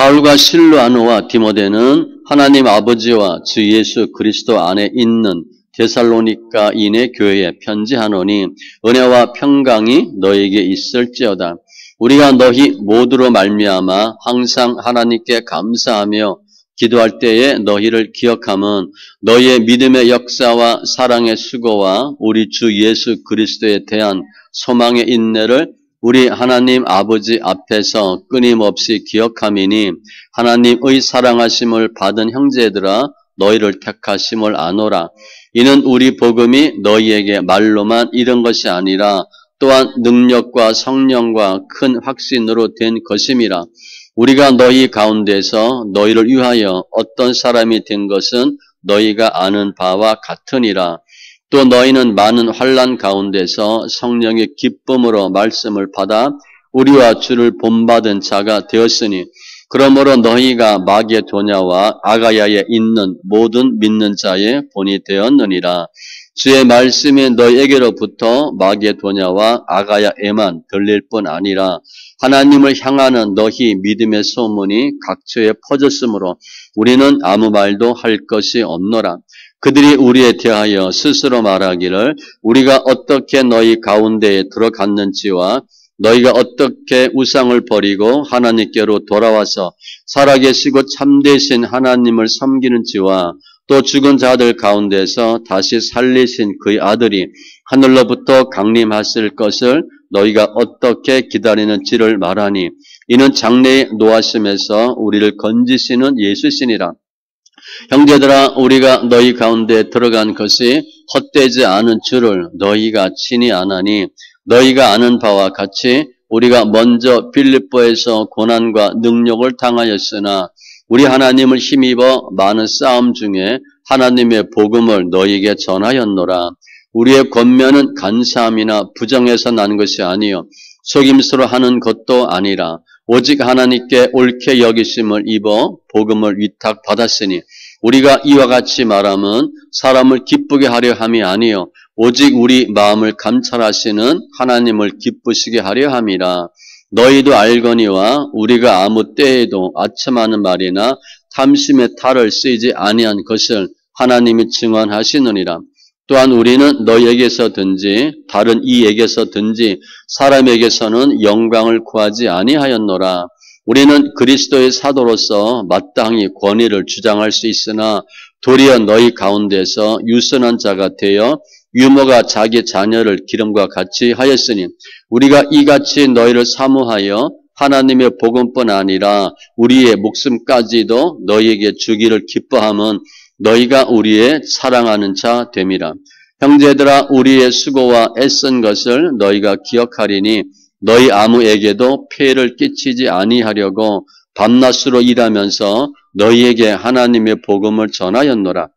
바울과 실루아노와 디모데는 하나님 아버지와 주 예수 그리스도 안에 있는 데살로니가인의 교회에 편지하노니 은혜와 평강이 너에게 있을지어다. 우리가 너희 모두로 말미암아 항상 하나님께 감사하며 기도할 때에 너희를 기억함은 너희의 믿음의 역사와 사랑의 수고와 우리 주 예수 그리스도에 대한 소망의 인내를 우리 하나님 아버지 앞에서 끊임없이 기억함이니 하나님의 사랑하심을 받은 형제들아 너희를 택하심을 아노라. 이는 우리 복음이 너희에게 말로만 이른 것이 아니라 또한 능력과 성령과 큰 확신으로 된 것임이라. 우리가 너희 가운데서 너희를 위하여 어떤 사람이 된 것은 너희가 아는 바와 같으니라. 또 너희는 많은 환난 가운데서 성령의 기쁨으로 말씀을 받아 우리와 주를 본받은 자가 되었으니 그러므로 너희가 마게도냐와 아가야에 있는 모든 믿는 자의 본이 되었느니라. 주의 말씀이 너희에게로부터 마게도냐와 아가야에만 들릴 뿐 아니라 하나님을 향하는 너희 믿음의 소문이 각처에 퍼졌으므로 우리는 아무 말도 할 것이 없노라. 그들이 우리에 대하여 스스로 말하기를 우리가 어떻게 너희 가운데에 들어갔는지와 너희가 어떻게 우상을 버리고 하나님께로 돌아와서 살아계시고 참되신 하나님을 섬기는지와 또 죽은 자들 가운데서 다시 살리신 그의 아들이 하늘로부터 강림하실 것을 너희가 어떻게 기다리는지를 말하니 이는 장래의 노하심에서 우리를 건지시는 예수시니라. 형제들아 우리가 너희 가운데 들어간 것이 헛되지 않은 줄을 너희가 친히 아나니 너희가 아는 바와 같이 우리가 먼저 빌립보에서 고난과 능력을 당하였으나 우리 하나님을 힘입어 많은 싸움 중에 하나님의 복음을 너희에게 전하였노라. 우리의 권면은 간사함이나 부정에서 난 것이 아니요 속임수로 하는 것도 아니라 오직 하나님께 옳게 여기심을 입어 복음을 위탁받았으니 우리가 이와 같이 말함은 사람을 기쁘게 하려 함이 아니요 오직 우리 마음을 감찰하시는 하나님을 기쁘시게 하려 함이라. 너희도 알거니와 우리가 아무 때에도 아첨하는 말이나 탐심의 탈을 쓰이지 아니한 것을 하나님이 증언하시느니라. 또한 우리는 너희에게서든지 다른 이에게서든지 사람에게서는 영광을 구하지 아니하였노라. 우리는 그리스도의 사도로서 마땅히 권위를 주장할 수 있으나 도리어 너희 가운데서 유선한 자가 되어 유모가 자기 자녀를 기름과 같이 하였으니 우리가 이같이 너희를 사모하여 하나님의 복음뿐 아니라 우리의 목숨까지도 너희에게 주기를 기뻐함은 너희가 우리의 사랑하는 자 됨이라. 형제들아 우리의 수고와 애쓴 것을 너희가 기억하리니 너희 아무에게도 폐해를 끼치지 아니하려고 밤낮으로 일하면서 너희에게 하나님의 복음을 전하였노라.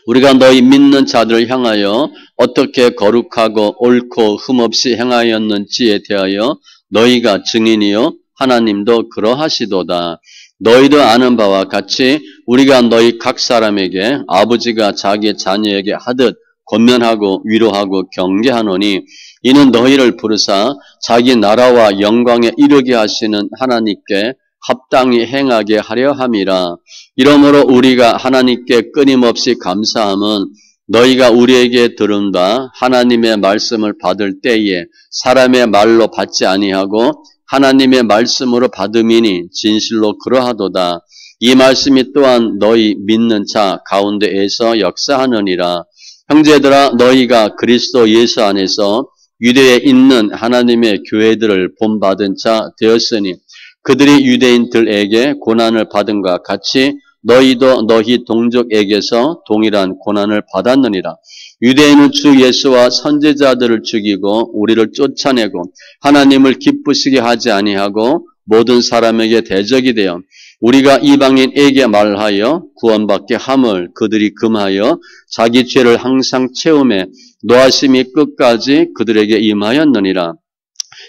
우리가 너희 믿는 자들을 향하여 어떻게 거룩하고 옳고 흠없이 행하였는지에 대하여 너희가 증인이요 하나님도 그러하시도다. 너희도 아는 바와 같이 우리가 너희 각 사람에게 아버지가 자기 자녀에게 하듯 권면하고 위로하고 경계하노니 이는 너희를 부르사 자기 나라와 영광에 이르게 하시는 하나님께 합당히 행하게 하려 함이라. 이러므로 우리가 하나님께 끊임없이 감사함은 너희가 우리에게 들은 바 하나님의 말씀을 받을 때에 사람의 말로 받지 아니하고 하나님의 말씀으로 받음이니 진실로 그러하도다. 이 말씀이 또한 너희 믿는 자 가운데에서 역사하느니라. 형제들아 너희가 그리스도 예수 안에서 유대에 있는 하나님의 교회들을 본받은 자 되었으니 그들이 유대인들에게 고난을 받은과 같이 너희도 너희 동족에게서 동일한 고난을 받았느니라. 유대인은 주 예수와 선지자들을 죽이고 우리를 쫓아내고 하나님을 기쁘시게 하지 아니하고 모든 사람에게 대적이 되어 우리가 이방인에게 말하여 구원받게 함을 그들이 금하여 자기 죄를 항상 채우매 노하심이 끝까지 그들에게 임하였느니라.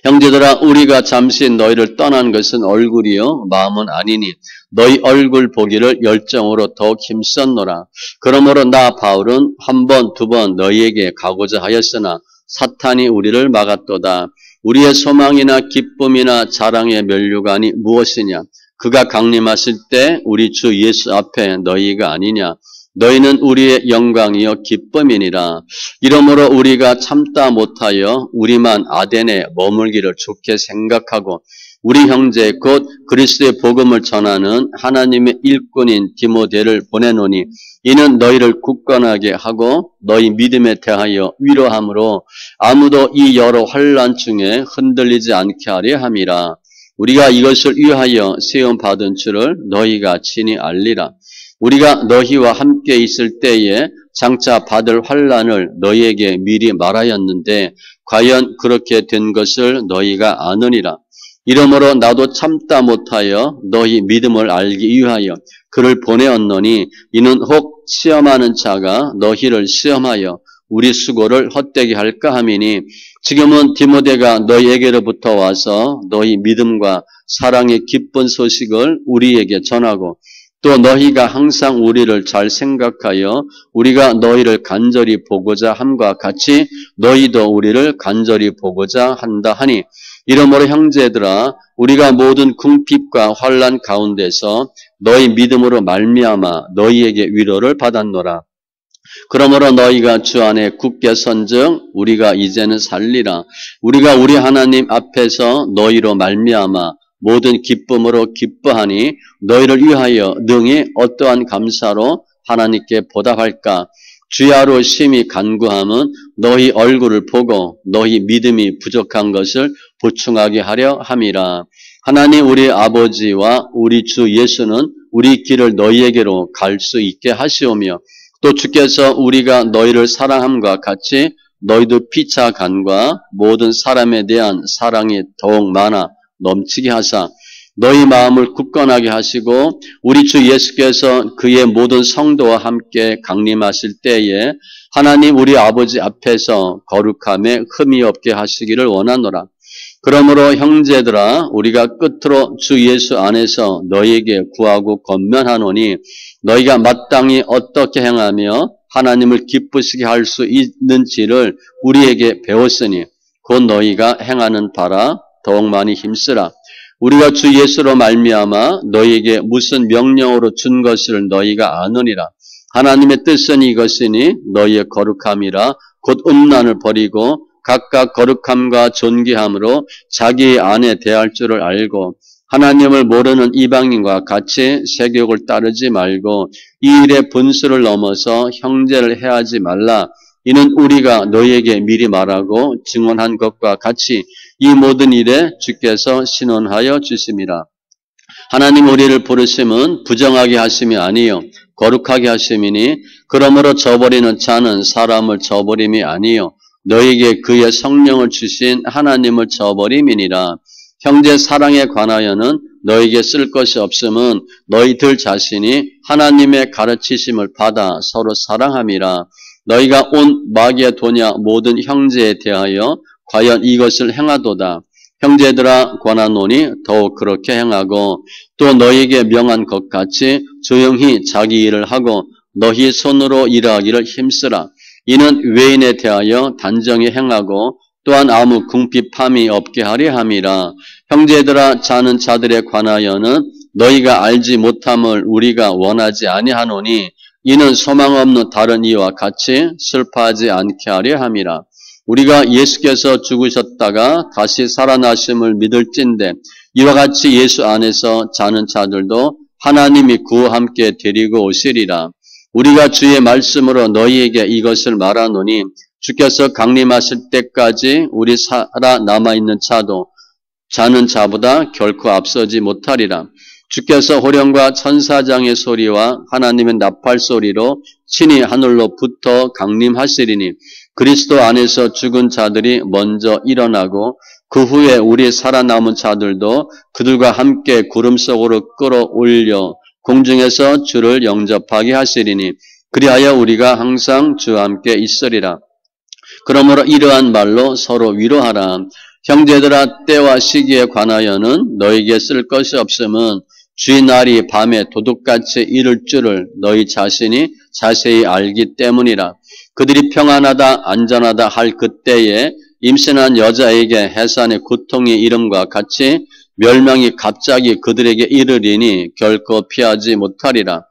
형제들아 우리가 잠시 너희를 떠난 것은 얼굴이요 마음은 아니니 너희 얼굴 보기를 열정으로 더욱 힘썼노라. 그러므로 나 바울은 한 번, 두 번 너희에게 가고자 하였으나 사탄이 우리를 막았도다. 우리의 소망이나 기쁨이나 자랑의 면류관이 무엇이냐? 그가 강림하실 때 우리 주 예수 앞에 너희가 아니냐. 너희는 우리의 영광이요 기쁨이니라. 이러므로 우리가 참다 못하여 우리만 아덴에 머물기를 좋게 생각하고 우리 형제 곧 그리스도의 복음을 전하는 하나님의 일꾼인 디모데를 보내노니 이는 너희를 굳건하게 하고 너희 믿음에 대하여 위로함으로 아무도 이 여러 환난 중에 흔들리지 않게 하려 함이라. 우리가 이것을 위하여 세움받은 줄을 너희가 친히 알리라. 우리가 너희와 함께 있을 때에 장차 받을 환난을 너희에게 미리 말하였는데 과연 그렇게 된 것을 너희가 아느니라. 이러므로 나도 참다 못하여 너희 믿음을 알기 위하여 그를 보내었노니 이는 혹 시험하는 자가 너희를 시험하여 우리 수고를 헛되게 할까 함이니 지금은 디모데가 너희에게로부터 와서 너희 믿음과 사랑의 기쁜 소식을 우리에게 전하고 또 너희가 항상 우리를 잘 생각하여 우리가 너희를 간절히 보고자 함과 같이 너희도 우리를 간절히 보고자 한다 하니 이러므로 형제들아 우리가 모든 궁핍과 환난 가운데서 너희 믿음으로 말미암아 너희에게 위로를 받았노라. 그러므로 너희가 주 안에 굳게 선즉 우리가 이제는 살리라. 우리가 우리 하나님 앞에서 너희로 말미암아 모든 기쁨으로 기뻐하니 너희를 위하여 능히 어떠한 감사로 하나님께 보답할까. 주야로 심히 간구함은 너희 얼굴을 보고 너희 믿음이 부족한 것을 보충하게 하려 함이라. 하나님 우리 아버지와 우리 주 예수는 우리 길을 너희에게로 갈 수 있게 하시오며 또 주께서 우리가 너희를 사랑함과 같이 너희도 피차 간과 모든 사람에 대한 사랑이 더욱 많아 넘치게 하사 너희 마음을 굳건하게 하시고 우리 주 예수께서 그의 모든 성도와 함께 강림하실 때에 하나님 우리 아버지 앞에서 거룩함에 흠이 없게 하시기를 원하노라. 그러므로 형제들아 우리가 끝으로 주 예수 안에서 너희에게 구하고 권면하노니 너희가 마땅히 어떻게 행하며 하나님을 기쁘시게 할 수 있는지를 우리에게 배웠으니 곧 너희가 행하는 바라 더욱 많이 힘쓰라. 우리가 주 예수로 말미암아 너희에게 무슨 명령으로 준 것을 너희가 아느니라. 하나님의 뜻은 이것이니 너희의 거룩함이라 곧 음란을 버리고 각각 거룩함과 존귀함으로 자기 안에 대할 줄을 알고 하나님을 모르는 이방인과 같이 세욕을 따르지 말고 이 일의 분수를 넘어서 형제를 해하지 말라. 이는 우리가 너희에게 미리 말하고 증언한 것과 같이 이 모든 일에 주께서 신원하여 주심이라. 하나님 우리를 부르심은 부정하게 하심이 아니요 거룩하게 하심이니 그러므로 저버리는 자는 사람을 저버림이 아니요 너희에게 그의 성령을 주신 하나님을 저버림이니라. 형제 사랑에 관하여는 너희에게 쓸 것이 없음은 너희들 자신이 하나님의 가르치심을 받아 서로 사랑함이라. 너희가 온 마게도냐 모든 형제에 대하여 과연 이것을 행하도다. 형제들아 권하노니 더욱 그렇게 행하고 또 너희에게 명한 것 같이 조용히 자기 일을 하고 너희 손으로 일하기를 힘쓰라. 이는 외인에 대하여 단정히 행하고 또한 아무 궁핍함이 없게 하려 함이라. 형제들아 자는 자들에 관하여는 너희가 알지 못함을 우리가 원하지 아니하노니 이는 소망 없는 다른 이와 같이 슬퍼하지 않게 하려 함이라. 우리가 예수께서 죽으셨다가 다시 살아나심을 믿을진대 이와 같이 예수 안에서 자는 자들도 하나님이 구와 함께 데리고 오시리라. 우리가 주의 말씀으로 너희에게 이것을 말하노니 주께서 강림하실 때까지 우리 살아남아있는 자도 자는 자보다 결코 앞서지 못하리라. 주께서 호령과 천사장의 소리와 하나님의 나팔 소리로 친히 하늘로부터 강림하시리니 그리스도 안에서 죽은 자들이 먼저 일어나고 그 후에 우리 살아남은 자들도 그들과 함께 구름 속으로 끌어올려 공중에서 주를 영접하게 하시리니 그리하여 우리가 항상 주와 함께 있으리라. 그러므로 이러한 말로 서로 위로하라. 형제들아 때와 시기에 관하여는 너희에게 쓸 것이 없음은 주의 날이 밤에 도둑같이 이를 줄을 너희 자신이 자세히 알기 때문이라. 그들이 평안하다 안전하다 할 그때에 임신한 여자에게 해산의 고통이 이름과 같이 멸망이 갑자기 그들에게 이르리니 결코 피하지 못하리라.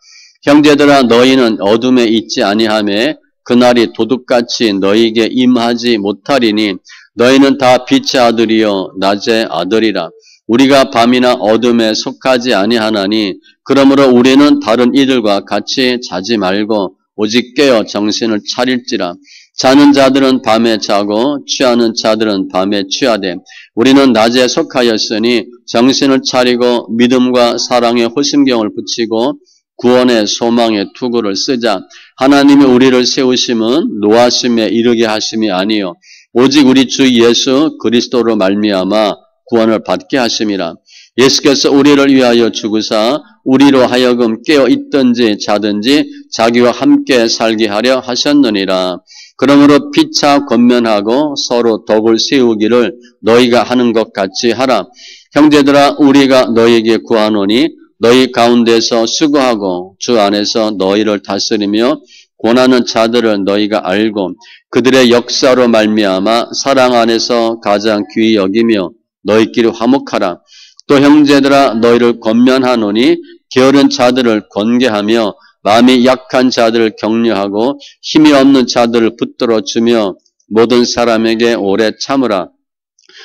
형제들아 너희는 어둠에 있지 아니하매 그날이 도둑같이 너희에게 임하지 못하리니 너희는 다 빛의 아들이요 낮의 아들이라. 우리가 밤이나 어둠에 속하지 아니하나니 그러므로 우리는 다른 이들과 같이 자지 말고 오직 깨어 정신을 차릴지라. 자는 자들은 밤에 자고 취하는 자들은 밤에 취하되 우리는 낮에 속하였으니 정신을 차리고 믿음과 사랑의 호심경을 붙이고 구원의 소망의 투구를 쓰자. 하나님이 우리를 세우심은 노하심에 이르게 하심이 아니요 오직 우리 주 예수 그리스도로 말미암아 구원을 받게 하심이라. 예수께서 우리를 위하여 죽으사 우리로 하여금 깨어 있든지 자든지 자기와 함께 살게 하려 하셨느니라. 그러므로 피차 권면하고 서로 덕을 세우기를 너희가 하는 것 같이 하라. 형제들아 우리가 너희에게 구하노니 너희 가운데서 수고하고 주 안에서 너희를 다스리며 권하는 자들을 너희가 알고 그들의 역사로 말미암아 사랑 안에서 가장 귀히 여기며 너희끼리 화목하라. 또 형제들아 너희를 권면하노니 게으른 자들을 권계하며 마음이 약한 자들을 격려하고 힘이 없는 자들을 붙들어 주며 모든 사람에게 오래 참으라.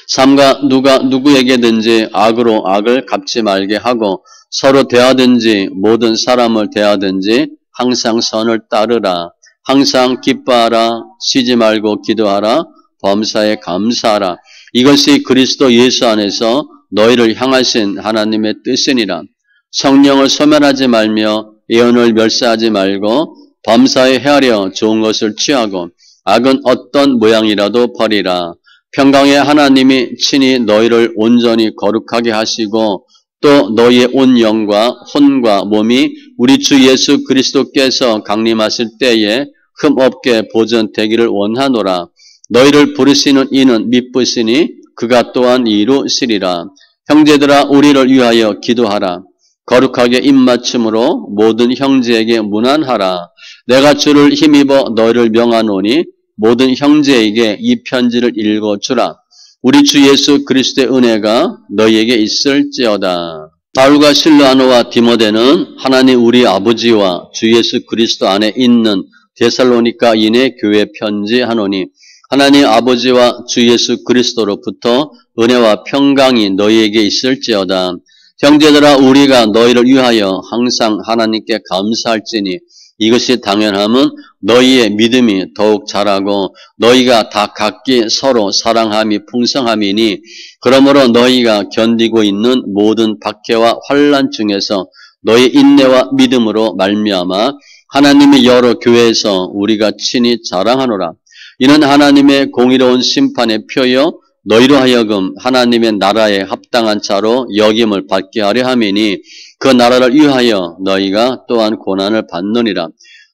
삼가 누가 누구에게든지 악으로 악을 갚지 말게 하고 서로 대하든지 모든 사람을 대하든지 항상 선을 따르라. 항상 기뻐하라. 쉬지 말고 기도하라. 범사에 감사하라. 이것이 그리스도 예수 안에서 너희를 향하신 하나님의 뜻이니라. 성령을 소멸하지 말며 예언을 멸시하지 말고 범사에 헤아려 좋은 것을 취하고 악은 어떤 모양이라도 버리라. 평강의 하나님이 친히 너희를 온전히 거룩하게 하시고 또 너희의 온 영과 혼과 몸이 우리 주 예수 그리스도께서 강림하실 때에 흠없게 보존되기를 원하노라. 너희를 부르시는 이는 미쁘시니 그가 또한 이루시리라. 형제들아 우리를 위하여 기도하라. 거룩하게 입맞춤으로 모든 형제에게 문안하라. 내가 주를 힘입어 너희를 명하노니 모든 형제에게 이 편지를 읽어주라. 우리 주 예수 그리스도의 은혜가 너희에게 있을지어다. 바울과 실라노와 디모데는 하나님 우리 아버지와 주 예수 그리스도 안에 있는 데살로니가인의 교회 편지하노니 하나님 아버지와 주 예수 그리스도로부터 은혜와 평강이 너희에게 있을지어다. 형제들아 우리가 너희를 위하여 항상 하나님께 감사할지니 이것이 당연함은 너희의 믿음이 더욱 자라고 너희가 다 각기 서로 사랑함이 풍성함이니 그러므로 너희가 견디고 있는 모든 박해와 환난 중에서 너희 인내와 믿음으로 말미암아 하나님의 여러 교회에서 우리가 친히 자랑하노라. 이는 하나님의 공의로운 심판의 표여 너희로 하여금 하나님의 나라에 합당한 자로 여김을 받게 하려 함이니 그 나라를 위하여 너희가 또한 고난을 받느니라.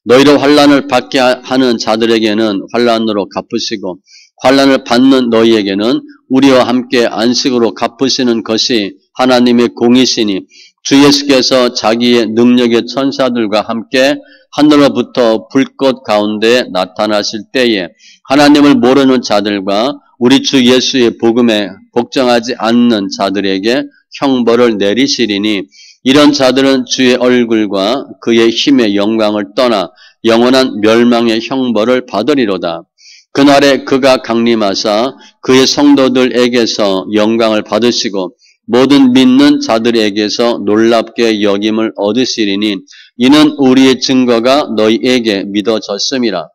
너희로 환난을 받게 하는 자들에게는 환난으로 갚으시고 환난을 받는 너희에게는 우리와 함께 안식으로 갚으시는 것이 하나님의 공이시니 주 예수께서 자기의 능력의 천사들과 함께 하늘로부터 불꽃 가운데 나타나실 때에 하나님을 모르는 자들과 우리 주 예수의 복음에 복종하지 않는 자들에게 형벌을 내리시리니 이런 자들은 주의 얼굴과 그의 힘의 영광을 떠나 영원한 멸망의 형벌을 받으리로다. 그날에 그가 강림하사 그의 성도들에게서 영광을 받으시고 모든 믿는 자들에게서 놀랍게 여김을 얻으시리니 이는 우리의 증거가 너희에게 믿어졌음이라.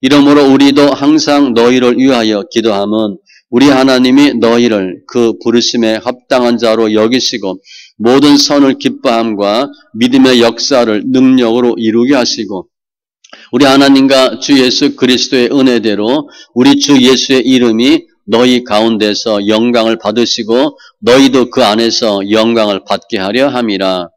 이러므로 우리도 항상 너희를 위하여 기도함은 우리 하나님이 너희를 그 부르심에 합당한 자로 여기시고 모든 선을 기뻐함과 믿음의 역사를 능력으로 이루게 하시고 우리 하나님과 주 예수 그리스도의 은혜대로 우리 주 예수의 이름이 너희 가운데서 영광을 받으시고 너희도 그 안에서 영광을 받게 하려 함이라.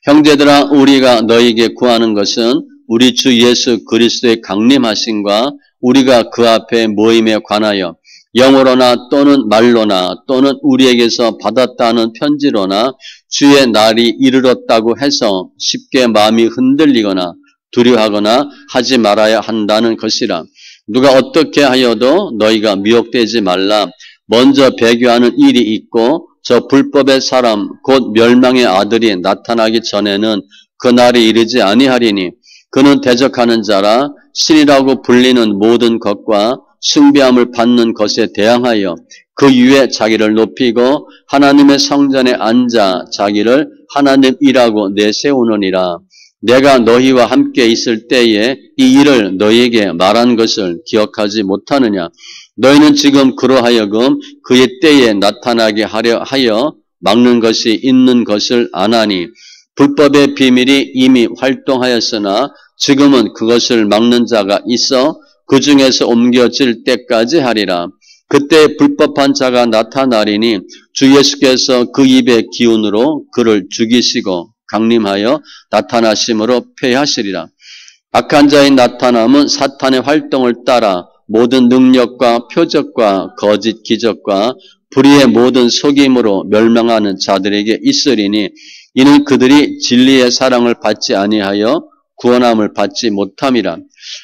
형제들아 우리가 너희에게 구하는 것은 우리 주 예수 그리스도의 강림하심과 우리가 그 앞에 모임에 관하여 영어로나 또는 말로나 또는 우리에게서 받았다는 편지로나 주의 날이 이르렀다고 해서 쉽게 마음이 흔들리거나 두려워하거나 하지 말아야 한다는 것이라. 누가 어떻게 하여도 너희가 미혹되지 말라. 먼저 배교하는 일이 있고 저 불법의 사람 곧 멸망의 아들이 나타나기 전에는 그 날이 이르지 아니하리니 그는 대적하는 자라 신이라고 불리는 모든 것과 숭배함을 받는 것에 대항하여 그 위에 자기를 높이고 하나님의 성전에 앉아 자기를 하나님이라고 내세우느니라. 내가 너희와 함께 있을 때에 이 일을 너희에게 말한 것을 기억하지 못하느냐. 너희는 지금 그러하여금 그의 때에 나타나게 하려 하여 막는 것이 있는 것을 아나니 불법의 비밀이 이미 활동하였으나 지금은 그것을 막는 자가 있어 그 중에서 옮겨질 때까지 하리라. 그때 불법한 자가 나타나리니 주 예수께서 그 입의 기운으로 그를 죽이시고 강림하여 나타나심으로 폐하시리라. 악한 자의 나타남은 사탄의 활동을 따라 모든 능력과 표적과 거짓 기적과 불의의 모든 속임으로 멸망하는 자들에게 있으리니 이는 그들이 진리의 사랑을 받지 아니하여 구원함을 받지 못함이라.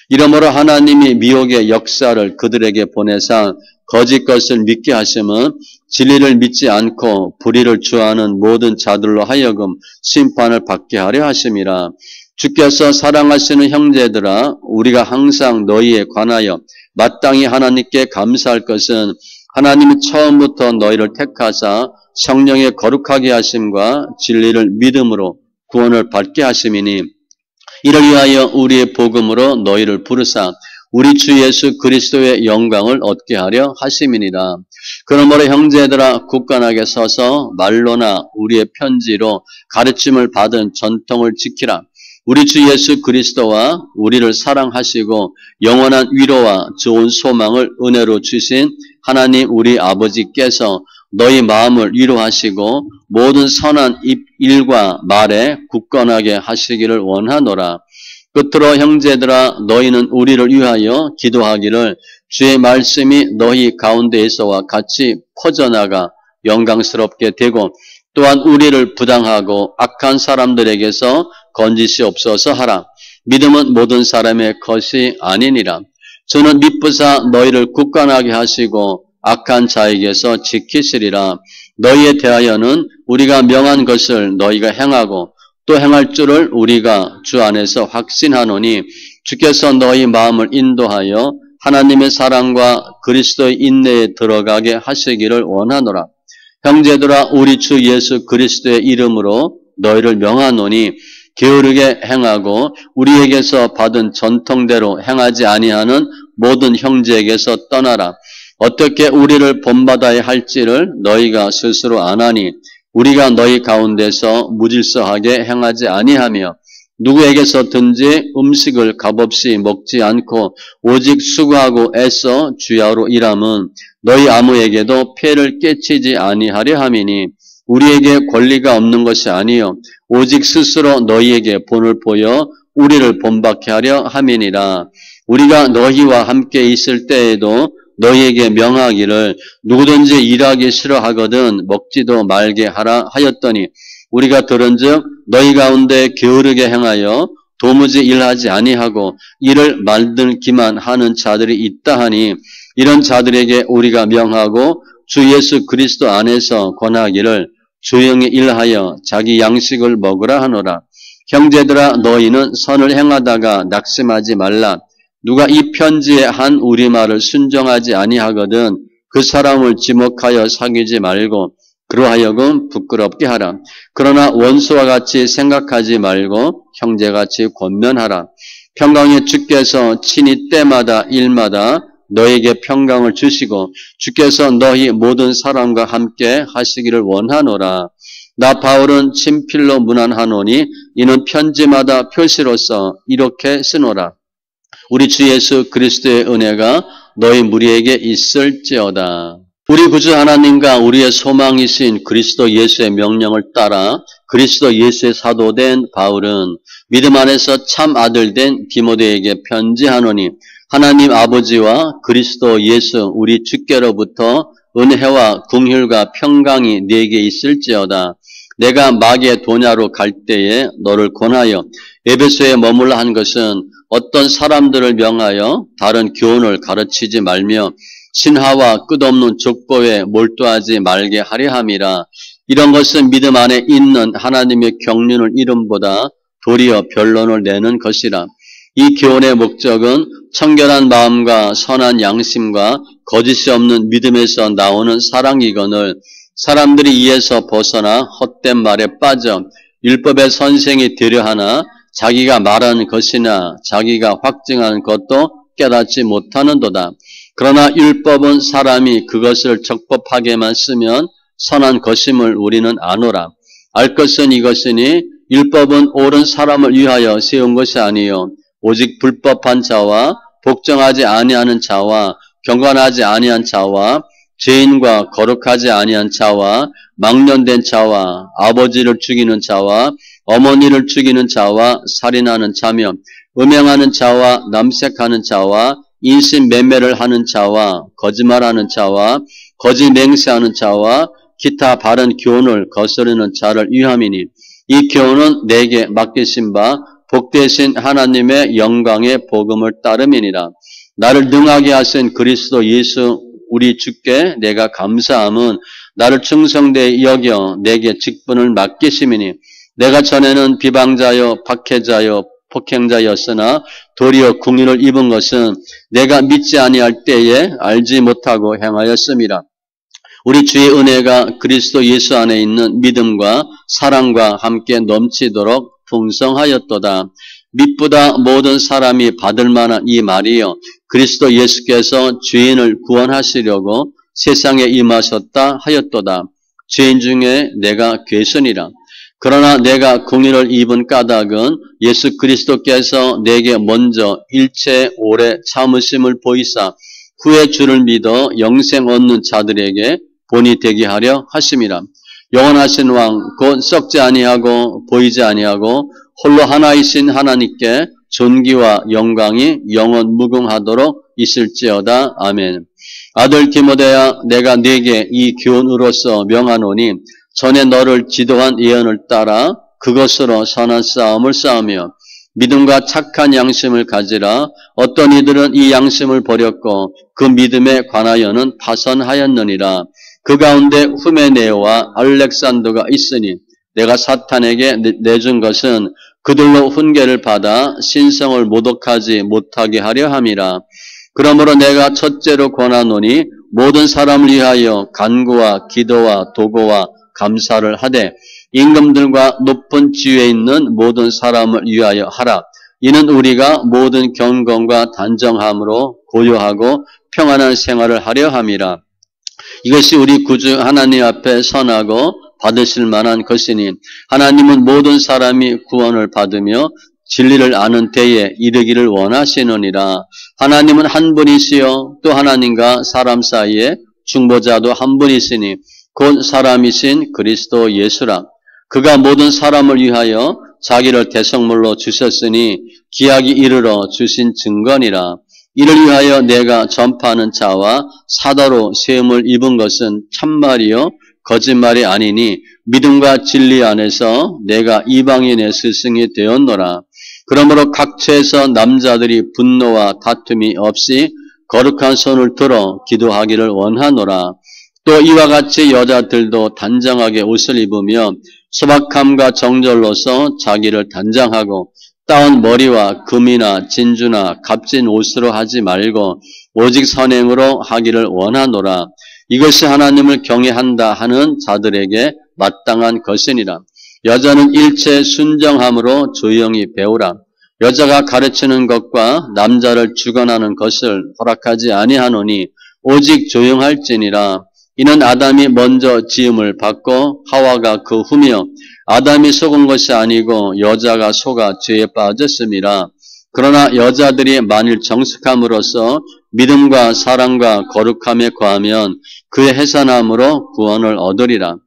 이러므로 하나님이 미혹의 역사를 그들에게 보내사 거짓 것을 믿게 하심은 진리를 믿지 않고 불의를 주하는 모든 자들로 하여금 심판을 받게 하려 하심이라. 주께서 사랑하시는 형제들아, 우리가 항상 너희에 관하여 마땅히 하나님께 감사할 것은 하나님이 처음부터 너희를 택하사 성령의 거룩하게 하심과 진리를 믿음으로 구원을 받게 하심이니 이를 위하여 우리의 복음으로 너희를 부르사 우리 주 예수 그리스도의 영광을 얻게 하려 하심이니라. 그러므로 형제들아, 굳건하게 서서 말로나 우리의 편지로 가르침을 받은 전통을 지키라. 우리 주 예수 그리스도와 우리를 사랑하시고 영원한 위로와 좋은 소망을 은혜로 주신 하나님 우리 아버지께서 너희 마음을 위로하시고 모든 선한 일과 말에 굳건하게 하시기를 원하노라. 끝으로 형제들아, 너희는 우리를 위하여 기도하기를 주의 말씀이 너희 가운데에서와 같이 퍼져나가 영광스럽게 되고 또한 우리를 부당하고 악한 사람들에게서 건지시옵소서 하라. 믿음은 모든 사람의 것이 아니니라. 저는 미쁘사 너희를 굳건하게 하시고 악한 자에게서 지키시리라. 너희에 대하여는 우리가 명한 것을 너희가 행하고 또 행할 줄을 우리가 주 안에서 확신하노니 주께서 너희 마음을 인도하여 하나님의 사랑과 그리스도의 인내에 들어가게 하시기를 원하노라. 형제들아, 우리 주 예수 그리스도의 이름으로 너희를 명하노니 게으르게 행하고 우리에게서 받은 전통대로 행하지 아니하는 모든 형제에게서 떠나라. 어떻게 우리를 본받아야 할지를 너희가 스스로 아나니 우리가 너희 가운데서 무질서하게 행하지 아니하며 누구에게서든지 음식을 값없이 먹지 않고 오직 수고하고 애써 주야로 일함은 너희 아무에게도 폐를 끼치지 아니하려 함이니 우리에게 권리가 없는 것이 아니요 오직 스스로 너희에게 본을 보여 우리를 본받게 하려 함이니라. 우리가 너희와 함께 있을 때에도 너희에게 명하기를 누구든지 일하기 싫어하거든 먹지도 말게 하라 하였더니 우리가 들은즉 너희 가운데 게으르게 행하여 도무지 일하지 아니하고 일을 만들기만 하는 자들이 있다 하니 이런 자들에게 우리가 명하고 주 예수 그리스도 안에서 권하기를 조용히 일하여 자기 양식을 먹으라 하노라. 형제들아, 너희는 선을 행하다가 낙심하지 말라. 누가 이 편지에 한 우리말을 순종하지 아니하거든 그 사람을 지목하여 사귀지 말고 그러하여금 부끄럽게 하라. 그러나 원수와 같이 생각하지 말고 형제같이 권면하라. 평강의 주께서 친히 때마다 일마다 너에게 평강을 주시고 주께서 너희 모든 사람과 함께 하시기를 원하노라. 나 바울은 친필로 문안하노니 이는 편지마다 표시로서 이렇게 쓰노라. 우리 주 예수 그리스도의 은혜가 너희 무리에게 있을지어다. 우리 구주 하나님과 우리의 소망이신 그리스도 예수의 명령을 따라 그리스도 예수의 사도된 바울은 믿음 안에서 참 아들된 디모데에게 편지하노니 하나님 아버지와 그리스도 예수 우리 주께로부터 은혜와 긍휼과 평강이 네게 있을지어다. 내가 마게도냐로 갈 때에 너를 권하여 에베소에 머물라 한 것은 어떤 사람들을 명하여 다른 교훈을 가르치지 말며 신하와 끝없는 족보에 몰두하지 말게 하려 함이라. 이런 것은 믿음 안에 있는 하나님의 경륜을 이름보다 도리어 변론을 내는 것이라. 이 교훈의 목적은 청결한 마음과 선한 양심과 거짓이 없는 믿음에서 나오는 사랑이거늘 사람들이 이에서 벗어나 헛된 말에 빠져 율법의 선생이 되려 하나 자기가 말하는 것이나 자기가 확증하는 것도 깨닫지 못하는도다. 그러나 율법은 사람이 그것을 적법하게만 쓰면 선한 것임을 우리는 아노라. 알 것은 이것이니 율법은 옳은 사람을 위하여 세운 것이 아니요 오직 불법한 자와 복종하지 아니하는 자와 경건하지 아니한 자와 죄인과 거룩하지 아니한 자와 망령된 자와 아버지를 죽이는 자와 어머니를 죽이는 자와 살인하는 자며 음행하는 자와 남색하는 자와 인신매매를 하는 자와 거짓말하는 자와 거짓 맹세하는 자와 기타 바른 교훈을 거스르는 자를 위함이니 이 교훈은 내게 맡기신 바 복되신 하나님의 영광의 복음을 따름이니라. 나를 능하게 하신 그리스도 예수 우리 주께 내가 감사함은 나를 충성되이 여겨 내게 직분을 맡기심이니 내가 전에는 비방자여 박해자여 폭행자였으나 도리어 궁유를 입은 것은 내가 믿지 아니할 때에 알지 못하고 행하였음이라. 우리 주의 은혜가 그리스도 예수 안에 있는 믿음과 사랑과 함께 넘치도록 풍성하였도다. 믿보다 모든 사람이 받을 만한 이 말이요 그리스도 예수께서 죄인을 구원하시려고 세상에 임하셨다 하였도다. 죄인 중에 내가 괴선이라. 그러나 내가 공의를 입은 까닭은 예수 그리스도께서 내게 먼저 일체 오래 참으심을 보이사 후에 주를 믿어 영생 얻는 자들에게 본이 되게 하려 하심이라. 영원하신 왕 곧 썩지 아니하고 보이지 아니하고 홀로 하나이신 하나님께 존귀와 영광이 영원 무궁하도록 있을지어다. 아멘. 아들 디모데야 내가 네게 이 교훈으로서 명하노니 전에 너를 지도한 예언을 따라 그것으로 선한 싸움을 싸우며 믿음과 착한 양심을 가지라. 어떤 이들은 이 양심을 버렸고 그 믿음에 관하여는 파선하였느니라. 그 가운데 후메네오와 알렉산더가 있으니 내가 사탄에게 내준 것은 그들로 훈계를 받아 신성을 모독하지 못하게 하려 함이라. 그러므로 내가 첫째로 권하노니 모든 사람을 위하여 간구와 기도와 도고와 감사를 하되 임금들과 높은 지위에 있는 모든 사람을 위하여 하라. 이는 우리가 모든 경건과 단정함으로 고요하고 평안한 생활을 하려 함이라. 이것이 우리 구주 하나님 앞에 선하고 받으실 만한 것이니 하나님은 모든 사람이 구원을 받으며 진리를 아는 때에 이르기를 원하시느니라. 하나님은 한 분이시요 또 하나님과 사람 사이에 중보자도 한 분이시니 곧 사람이신 그리스도 예수라. 그가 모든 사람을 위하여 자기를 대성물로 주셨으니 기약이 이르러 주신 증거니라. 이를 위하여 내가 전파하는 자와 사도로 세움을 입은 것은 참말이요 거짓말이 아니니 믿음과 진리 안에서 내가 이방인의 스승이 되었노라. 그러므로 각처에서 남자들이 분노와 다툼이 없이 거룩한 손을 들어 기도하기를 원하노라. 또 이와 같이 여자들도 단정하게 옷을 입으며 소박함과 정절로서 자기를 단장하고 따온 머리와 금이나 진주나 값진 옷으로 하지 말고 오직 선행으로 하기를 원하노라. 이것이 하나님을 경외한다 하는 자들에게 마땅한 것이니라. 여자는 일체 순정함으로 조용히 배우라. 여자가 가르치는 것과 남자를 주관하는 것을 허락하지 아니하노니 오직 조용할지니라. 이는 아담이 먼저 지음을 받고 하와가 그 후며 아담이 속은 것이 아니고 여자가 속아 죄에 빠졌음이라. 그러나 여자들이 만일 정숙함으로써 믿음과 사랑과 거룩함에 거하면 그의 해산함으로 구원을 얻으리라.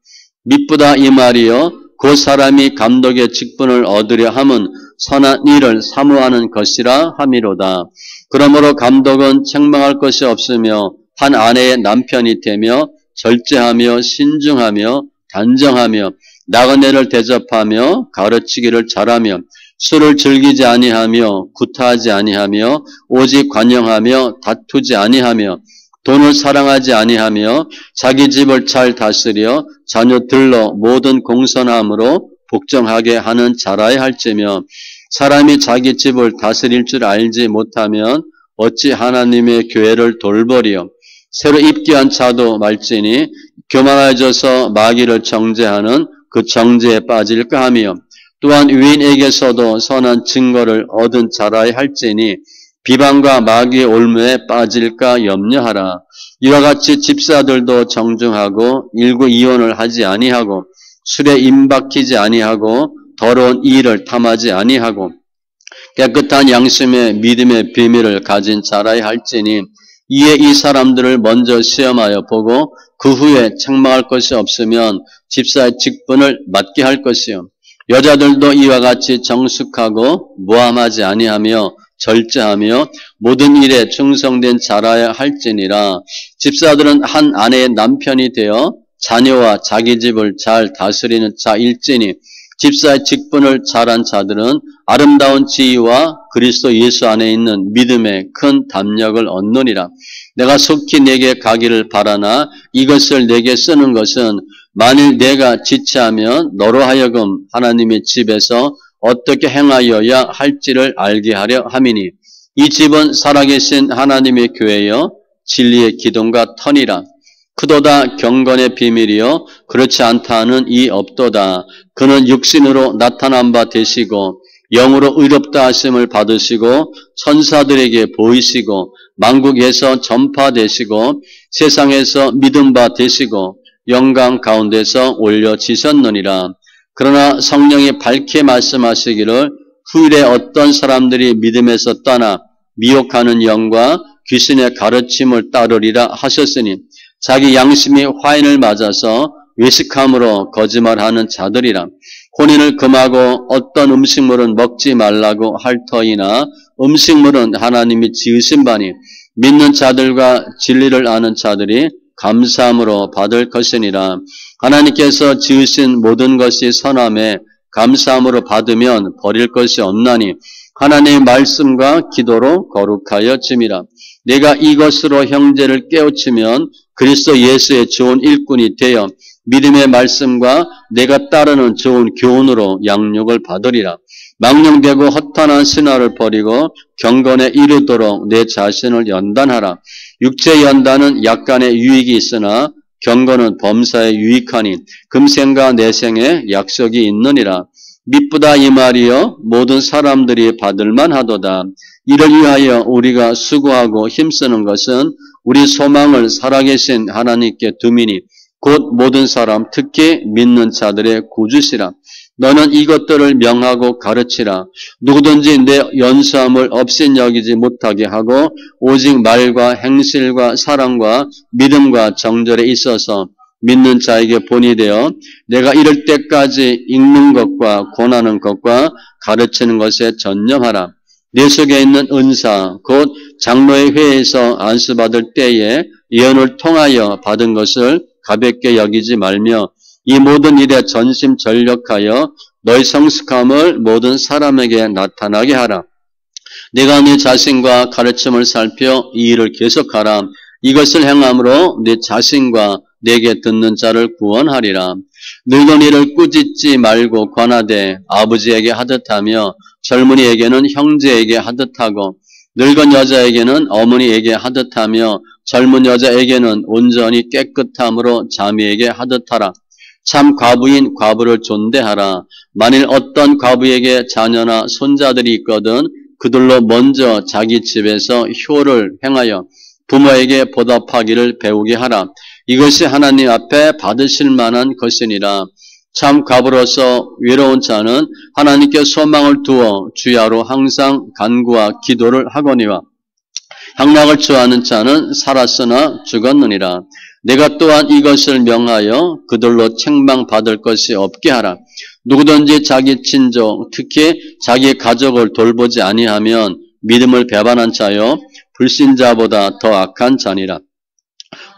믿보다 이 말이요 그 사람이 감독의 직분을 얻으려 함은 선한 일을 사모하는 것이라 함이로다. 그러므로 감독은 책망할 것이 없으며 한 아내의 남편이 되며 절제하며 신중하며 단정하며 나그네를 대접하며 가르치기를 잘하며 술을 즐기지 아니하며 구타하지 아니하며 오직 관용하며 다투지 아니하며 돈을 사랑하지 아니하며 자기 집을 잘 다스려 자녀들로 모든 공손함으로 복종하게 하는 자라야 할지며 사람이 자기 집을 다스릴 줄 알지 못하면 어찌 하나님의 교회를 돌보리요. 새로 입기한 자도 말지니 교만해져서 마귀를 정죄하는 그 정죄에 빠질까 하며 또한 위인에게서도 선한 증거를 얻은 자라야 할지니 비방과 마귀의 올무에 빠질까 염려하라. 이와 같이 집사들도 정중하고 일구이혼을 하지 아니하고 술에 임박히지 아니하고 더러운 일을 탐하지 아니하고 깨끗한 양심의 믿음의 비밀을 가진 자라야 할지니 이에 이 사람들을 먼저 시험하여 보고 그 후에 책망할 것이 없으면 집사의 직분을 맡게 할 것이요. 여자들도 이와 같이 정숙하고 모함하지 아니하며 절제하며 모든 일에 충성된 자라야 할지니라. 집사들은 한 아내의 남편이 되어 자녀와 자기 집을 잘 다스리는 자일지니 집사의 직분을 잘한 자들은 아름다운 지위와 그리스도 예수 안에 있는 믿음의 큰 담력을 얻느니라. 내가 속히 내게 가기를 바라나 이것을 내게 쓰는 것은 만일 내가 지체하면 너로 하여금 하나님의 집에서 어떻게 행하여야 할지를 알게 하려 함이니 이 집은 살아계신 하나님의 교회여 진리의 기둥과 터니라. 크도다 경건의 비밀이요 그렇지 않다 하는 이 없도다. 그는 육신으로 나타난 바 되시고 영으로 의롭다 하심을 받으시고 천사들에게 보이시고 만국에서 전파되시고 세상에서 믿음 바 되시고 영광 가운데서 올려지셨느니라. 그러나 성령이 밝게 말씀하시기를 후일에 어떤 사람들이 믿음에서 떠나 미혹하는 영과 귀신의 가르침을 따르리라 하셨으니 자기 양심이 화인을 맞아서 외식함으로 거짓말하는 자들이라. 혼인을 금하고 어떤 음식물은 먹지 말라고 할 터이나 음식물은 하나님이 지으신 바니 믿는 자들과 진리를 아는 자들이 감사함으로 받을 것이니라. 하나님께서 지으신 모든 것이 선함에 감사함으로 받으면 버릴 것이 없나니 하나님의 말씀과 기도로 거룩하여 짐이라. 내가 이것으로 형제를 깨우치면 그리스도 예수의 좋은 일꾼이 되어 믿음의 말씀과 내가 따르는 좋은 교훈으로 양육을 받으리라. 망령되고 허탄한 신화를 버리고 경건에 이르도록 내 자신을 연단하라. 육체 연단은 약간의 유익이 있으나 경건은 범사에 유익하니 금생과 내생에 약속이 있느니라. 미쁘다 이 말이여 모든 사람들이 받을만 하도다. 이를 위하여 우리가 수고하고 힘쓰는 것은 우리 소망을 살아계신 하나님께 두미니 곧 모든 사람 특히 믿는 자들의 구주시라. 너는 이것들을 명하고 가르치라. 누구든지 내 연수함을 업신여기지 못하게 하고 오직 말과 행실과 사랑과 믿음과 정절에 있어서 믿는 자에게 본이 되어 내가 이럴 때까지 읽는 것과 권하는 것과 가르치는 것에 전념하라. 내 속에 있는 은사 곧 장로의 회에서 안수받을 때에 예언을 통하여 받은 것을 가볍게 여기지 말며 이 모든 일에 전심전력하여 너희 성숙함을 모든 사람에게 나타나게 하라. 내가 네 자신과 가르침을 살펴 이 일을 계속하라. 이것을 행함으로 네 자신과 내게 듣는 자를 구원하리라. 늙은이를 꾸짖지 말고 권하되 아버지에게 하듯하며 젊은이에게는 형제에게 하듯하고 늙은 여자에게는 어머니에게 하듯하며 젊은 여자에게는 온전히 깨끗함으로 자매에게 하듯하라. 참 과부인 과부를 존대하라. 만일 어떤 과부에게 자녀나 손자들이 있거든 그들로 먼저 자기 집에서 효를 행하여 부모에게 보답하기를 배우게 하라. 이것이 하나님 앞에 받으실 만한 것이니라. 참 과부로서 외로운 자는 하나님께 소망을 두어 주야로 항상 간구와 기도를 하거니와 향락을 좋아하는 자는 살았으나 죽었느니라. 내가 또한 이것을 명하여 그들로 책망받을 것이 없게 하라. 누구든지 자기 친족 특히 자기 가족을 돌보지 아니하면 믿음을 배반한 자요 불신자보다 더 악한 자니라.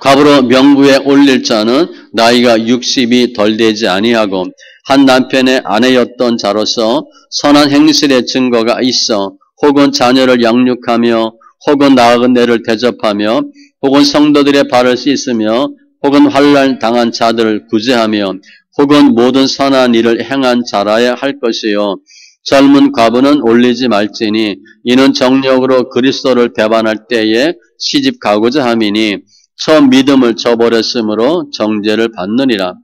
과부로 명부에 올릴 자는 나이가 60이 덜 되지 아니하고 한 남편의 아내였던 자로서 선한 행실의 증거가 있어 혹은 자녀를 양육하며 혹은 나아간 애를 대접하며 혹은 성도들의 발을 씻으며 혹은 환난 당한 자들을 구제하며 혹은 모든 선한 일을 행한 자라야 할 것이요. 젊은 과부는 올리지 말지니 이는 정력으로 그리스도를 배반할 때에 시집 가고자 함이니 처음 믿음을 저버렸으므로 정죄를 받느니라.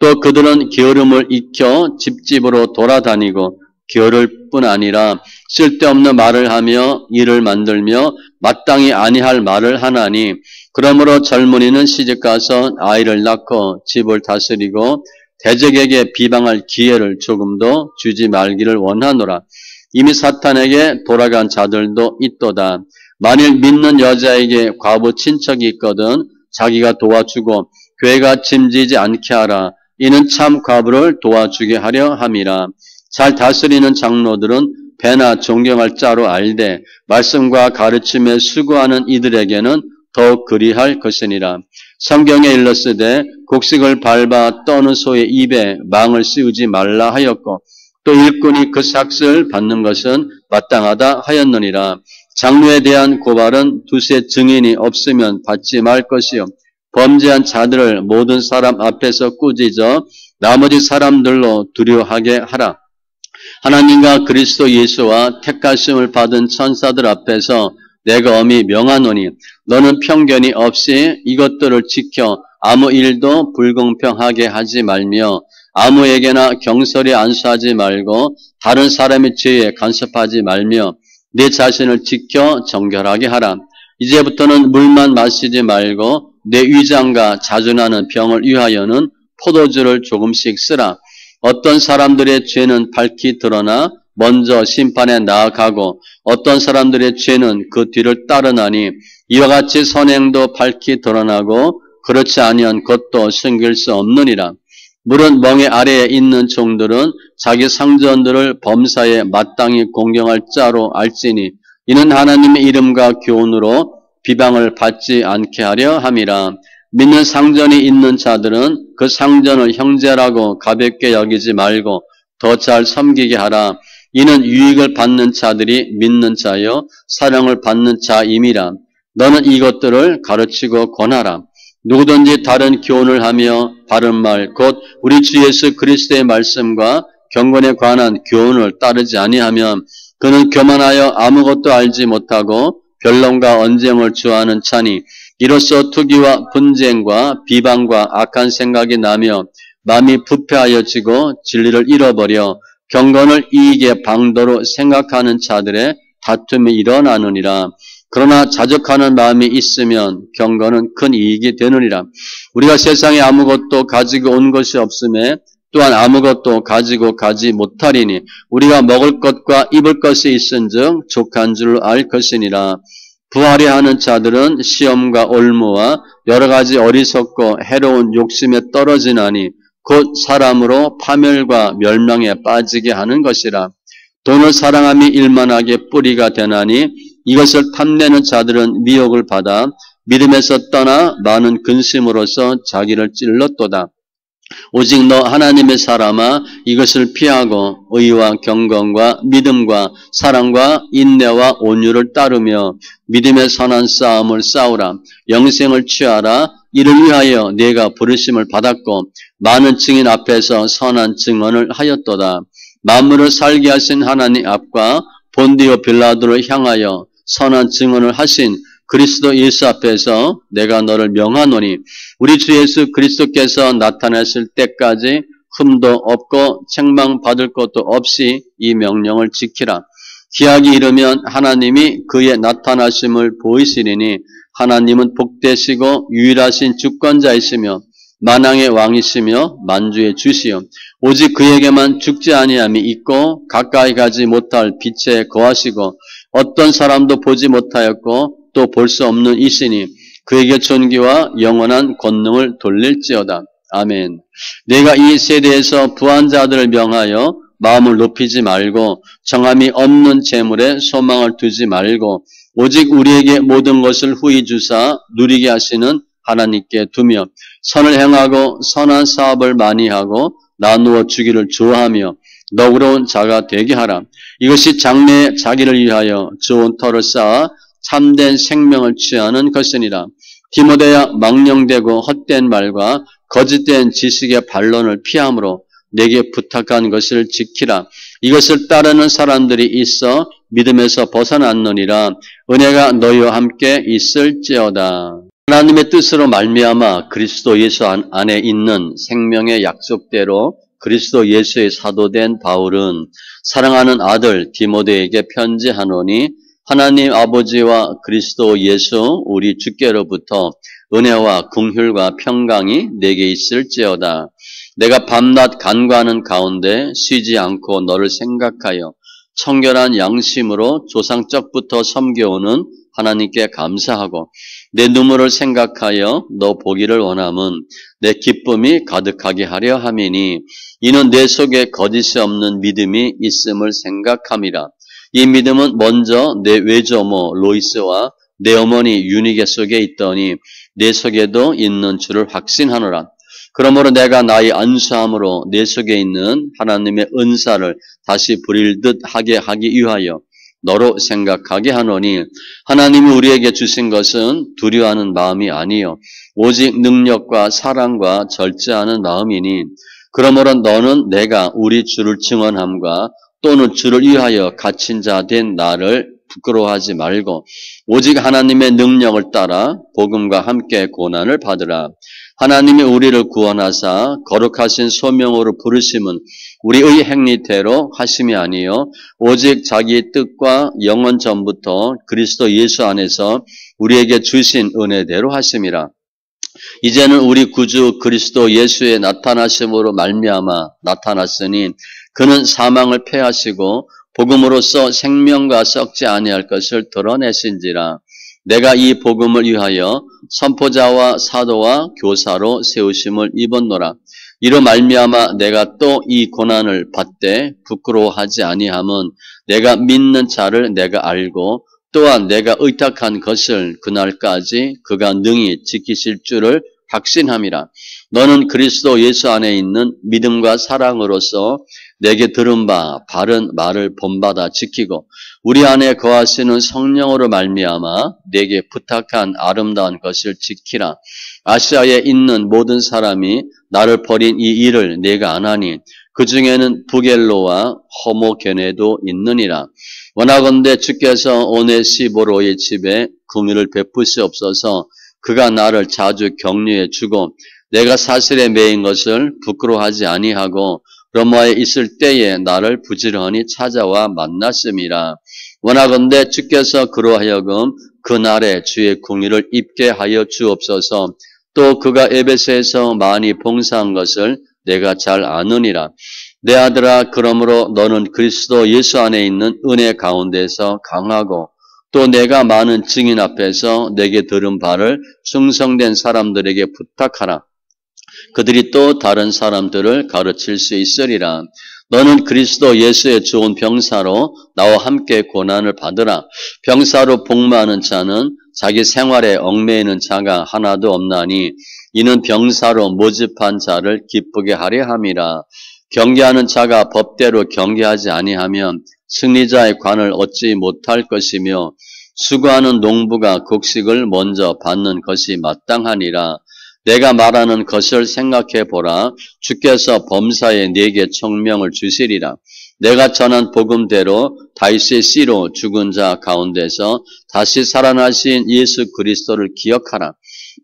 또 그들은 게으름을 익혀 집집으로 돌아다니고 게으를 뿐 아니라 쓸데없는 말을 하며 일을 만들며 마땅히 아니할 말을 하나니 그러므로 젊은이는 시집가서 아이를 낳고 집을 다스리고 대적에게 비방할 기회를 조금도 주지 말기를 원하노라. 이미 사탄에게 돌아간 자들도 있도다. 만일 믿는 여자에게 과부 친척이 있거든 자기가 도와주고 교회가 짐지지 않게 하라. 이는 참 과부를 도와주게 하려 함이라. 잘 다스리는 장로들은 배나 존경할 자로 알되 말씀과 가르침에 수고하는 이들에게는 더욱 그리할 것이니라. 성경에 일렀으되 곡식을 밟아 떠는 소의 입에 망을 씌우지 말라 하였고 또 일꾼이 그 삭을 받는 것은 마땅하다 하였느니라. 장로에 대한 고발은 두세 증인이 없으면 받지 말 것이요. 범죄한 자들을 모든 사람 앞에서 꾸짖어 나머지 사람들로 두려워하게 하라. 하나님과 그리스도 예수와 택하심을 받은 천사들 앞에서 내가 엄히 명하노니 너는 편견이 없이 이것들을 지켜 아무 일도 불공평하게 하지 말며 아무에게나 경솔히 안수하지 말고 다른 사람의 죄에 간섭하지 말며 내 자신을 지켜 정결하게 하라. 이제부터는 물만 마시지 말고 내 위장과 자주나는 병을 위하여는 포도주를 조금씩 쓰라. 어떤 사람들의 죄는 밝히 드러나 먼저 심판에 나아가고 어떤 사람들의 죄는 그 뒤를 따르나니 이와 같이 선행도 밝히 드러나고 그렇지 아니한 것도 숨길 수 없느니라. 물은 멍에 아래에 있는 종들은 자기 상전들을 범사에 마땅히 공경할 자로 알지니 이는 하나님의 이름과 교훈으로 비방을 받지 않게 하려 함이라. 믿는 상전이 있는 자들은 그 상전을 형제라고 가볍게 여기지 말고 더 잘 섬기게 하라. 이는 유익을 받는 자들이 믿는 자여 사랑을 받는 자임이라. 너는 이것들을 가르치고 권하라. 누구든지 다른 교훈을 하며 바른 말 곧 우리 주 예수 그리스도의 말씀과 경건에 관한 교훈을 따르지 아니하면 그는 교만하여 아무것도 알지 못하고 변론과 언쟁을 좋아하는 자니 이로써 투기와 분쟁과 비방과 악한 생각이 나며 마음이 부패하여지고 진리를 잃어버려 경건을 이익의 방도로 생각하는 자들의 다툼이 일어나느니라. 그러나 자족하는 마음이 있으면 경건은 큰 이익이 되느니라. 우리가 세상에 아무것도 가지고 온 것이 없음에 또한 아무것도 가지고 가지 못하리니 우리가 먹을 것과 입을 것이 있은즉 족한 줄 알 것이니라. 부하려 하는 자들은 시험과 올무와 여러 가지 어리석고 해로운 욕심에 떨어지나니 곧 사람으로 파멸과 멸망에 빠지게 하는 것이라. 돈을 사랑함이 일만하게 뿌리가 되나니 이것을 탐내는 자들은 미혹을 받아 믿음에서 떠나 많은 근심으로써 자기를 찔렀도다. 오직 너 하나님의 사람아 이것을 피하고 의와 경건과 믿음과 사랑과 인내와 온유를 따르며 믿음의 선한 싸움을 싸우라. 영생을 취하라. 이를 위하여 네가 부르심을 받았고 많은 증인 앞에서 선한 증언을 하였도다. 만물을 살게 하신 하나님 앞과 본디오 빌라도를 향하여 선한 증언을 하신 그리스도 예수 앞에서 내가 너를 명하노니 우리 주 예수 그리스도께서 나타났을 때까지 흠도 없고 책망받을 것도 없이 이 명령을 지키라. 기약이 이르면 하나님이 그의 나타나심을 보이시리니 하나님은 복되시고 유일하신 주권자이시며 만왕의 왕이시며 만주의 주시요 오직 그에게만 죽지 아니함이 있고 가까이 가지 못할 빛에 거하시고 어떤 사람도 보지 못하였고 또 볼 수 없는 이시니 그에게 존귀와 영원한 권능을 돌릴지어다. 아멘. 내가 이 세대에서 부한 자들을 명하여 마음을 높이지 말고 정함이 없는 재물에 소망을 두지 말고 오직 우리에게 모든 것을 후히 주사 누리게 하시는 하나님께 두며 선을 행하고 선한 사업을 많이 하고 나누어 주기를 좋아하며 너그러운 자가 되게 하라. 이것이 장래에 자기를 위하여 좋은 터를 쌓아 참된 생명을 취하는 것이니라. 디모데야, 망령되고 헛된 말과 거짓된 지식의 반론을 피함으로 내게 부탁한 것을 지키라. 이것을 따르는 사람들이 있어 믿음에서 벗어났느니라. 은혜가 너희와 함께 있을지어다. 하나님의 뜻으로 말미암아 그리스도 예수 안에 있는 생명의 약속대로 그리스도 예수의 사도된 바울은 사랑하는 아들 디모데에게 편지하노니 하나님 아버지와 그리스도 예수 우리 주께로부터 은혜와 긍휼과 평강이 내게 있을지어다. 내가 밤낮 간구하는 가운데 쉬지 않고 너를 생각하여 청결한 양심으로 조상적부터 섬겨오는 하나님께 감사하고 내 눈물을 생각하여 너 보기를 원함은 내 기쁨이 가득하게 하려 함이니 이는 내 속에 거짓이 없는 믿음이 있음을 생각함이라. 이 믿음은 먼저 내 외조모 로이스와 내 어머니 유니게 속에 있더니 내 속에도 있는 줄을 확신하노라. 그러므로 내가 나의 안수함으로 내 속에 있는 하나님의 은사를 다시 부릴 듯 하게 하기 위하여 너로 생각하게 하노니 하나님이 우리에게 주신 것은 두려워하는 마음이 아니요 오직 능력과 사랑과 절제하는 마음이니 그러므로 너는 내가 우리 주를 증언함과 또는 주를 위하여 갇힌 자 된 나를 부끄러워하지 말고 오직 하나님의 능력을 따라 복음과 함께 고난을 받으라. 하나님이 우리를 구원하사 거룩하신 소명으로 부르심은 우리의 행위대로 하심이 아니요 오직 자기의 뜻과 영원 전부터 그리스도 예수 안에서 우리에게 주신 은혜대로 하심이라. 이제는 우리 구주 그리스도 예수의 나타나심으로 말미암아 나타났으니 그는 사망을 패하시고 복음으로써 생명과 썩지 아니할 것을 드러내신지라. 내가 이 복음을 위하여 선포자와 사도와 교사로 세우심을 입었노라. 이로 말미암아 내가 또 이 고난을 받되 부끄러워하지 아니함은 내가 믿는 자를 내가 알고 또한 내가 의탁한 것을 그날까지 그가 능히 지키실 줄을 확신함이라. 너는 그리스도 예수 안에 있는 믿음과 사랑으로서 내게 들은 바 바른 말을 본받아 지키고 우리 안에 거하시는 성령으로 말미암아 내게 부탁한 아름다운 것을 지키라. 아시아에 있는 모든 사람이 나를 버린 이 일을 내가 안 하니 그 중에는 부겔로와 호모게네도 있느니라. 원하건대 주께서 오네시보로의 집에 긍휼을 베푸시옵소서. 그가 나를 자주 격려해 주고 내가 사실에 매인 것을 부끄러워하지 아니하고 로마에 있을 때에 나를 부지런히 찾아와 만났음이라. 원하건대 주께서 그로 하여금 그날에 주의 긍휼을 입게 하여 주옵소서. 또 그가 에베소에서 많이 봉사한 것을 내가 잘 아느니라. 내 아들아, 그러므로 너는 그리스도 예수 안에 있는 은혜 가운데서 강하고 또 내가 많은 증인 앞에서 내게 들은 바를 충성된 사람들에게 부탁하라. 그들이 또 다른 사람들을 가르칠 수 있으리라. 너는 그리스도 예수의 좋은 병사로 나와 함께 고난을 받으라. 병사로 복무하는 자는 자기 생활에 얽매이는 자가 하나도 없나니 이는 병사로 모집한 자를 기쁘게 하려 함이라. 경계하는 자가 법대로 경계하지 아니하면 승리자의 관을 얻지 못할 것이며 수고하는 농부가 곡식을 먼저 받는 것이 마땅하니라. 내가 말하는 것을 생각해 보라. 주께서 범사에 네게 청명을 주시리라. 내가 전한 복음대로 다윗의 씨로 죽은 자 가운데서 다시 살아나신 예수 그리스도를 기억하라.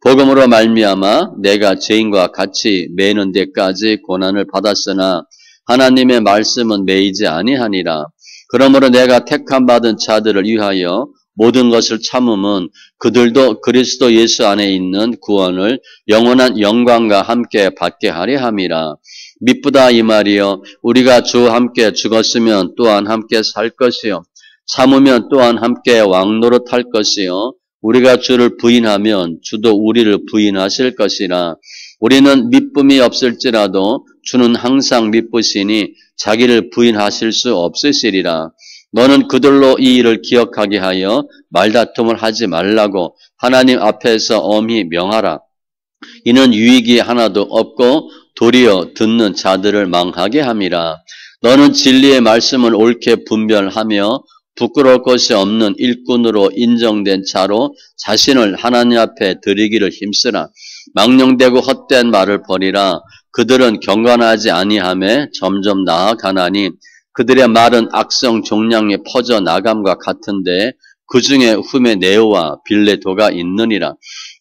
복음으로 말미암아 내가 죄인과 같이 매는 데까지 고난을 받았으나 하나님의 말씀은 매이지 아니하니라. 그러므로 내가 택함 받은 자들을 위하여 모든 것을 참음은 그들도 그리스도 예수 안에 있는 구원을 영원한 영광과 함께 받게 하려 함이라. 미쁘다 이 말이요 우리가 주와 함께 죽었으면 또한 함께 살 것이요 참으면 또한 함께 왕노릇할 것이요 우리가 주를 부인하면 주도 우리를 부인하실 것이라. 우리는 미쁨이 없을지라도 주는 항상 미쁘시니 자기를 부인하실 수 없으시리라. 너는 그들로 이 일을 기억하게 하여 말다툼을 하지 말라고 하나님 앞에서 엄히 명하라. 이는 유익이 하나도 없고 도리어 듣는 자들을 망하게 함이라. 너는 진리의 말씀을 옳게 분별하며 부끄러울 것이 없는 일꾼으로 인정된 자로 자신을 하나님 앞에 드리기를 힘쓰라. 망령되고 헛된 말을 버리라. 그들은 경건하지 아니하매 점점 나아가나니 그들의 말은 악성 종량에 퍼져 나감과 같은데 그 중에 후메네오와 빌레도가 있느니라.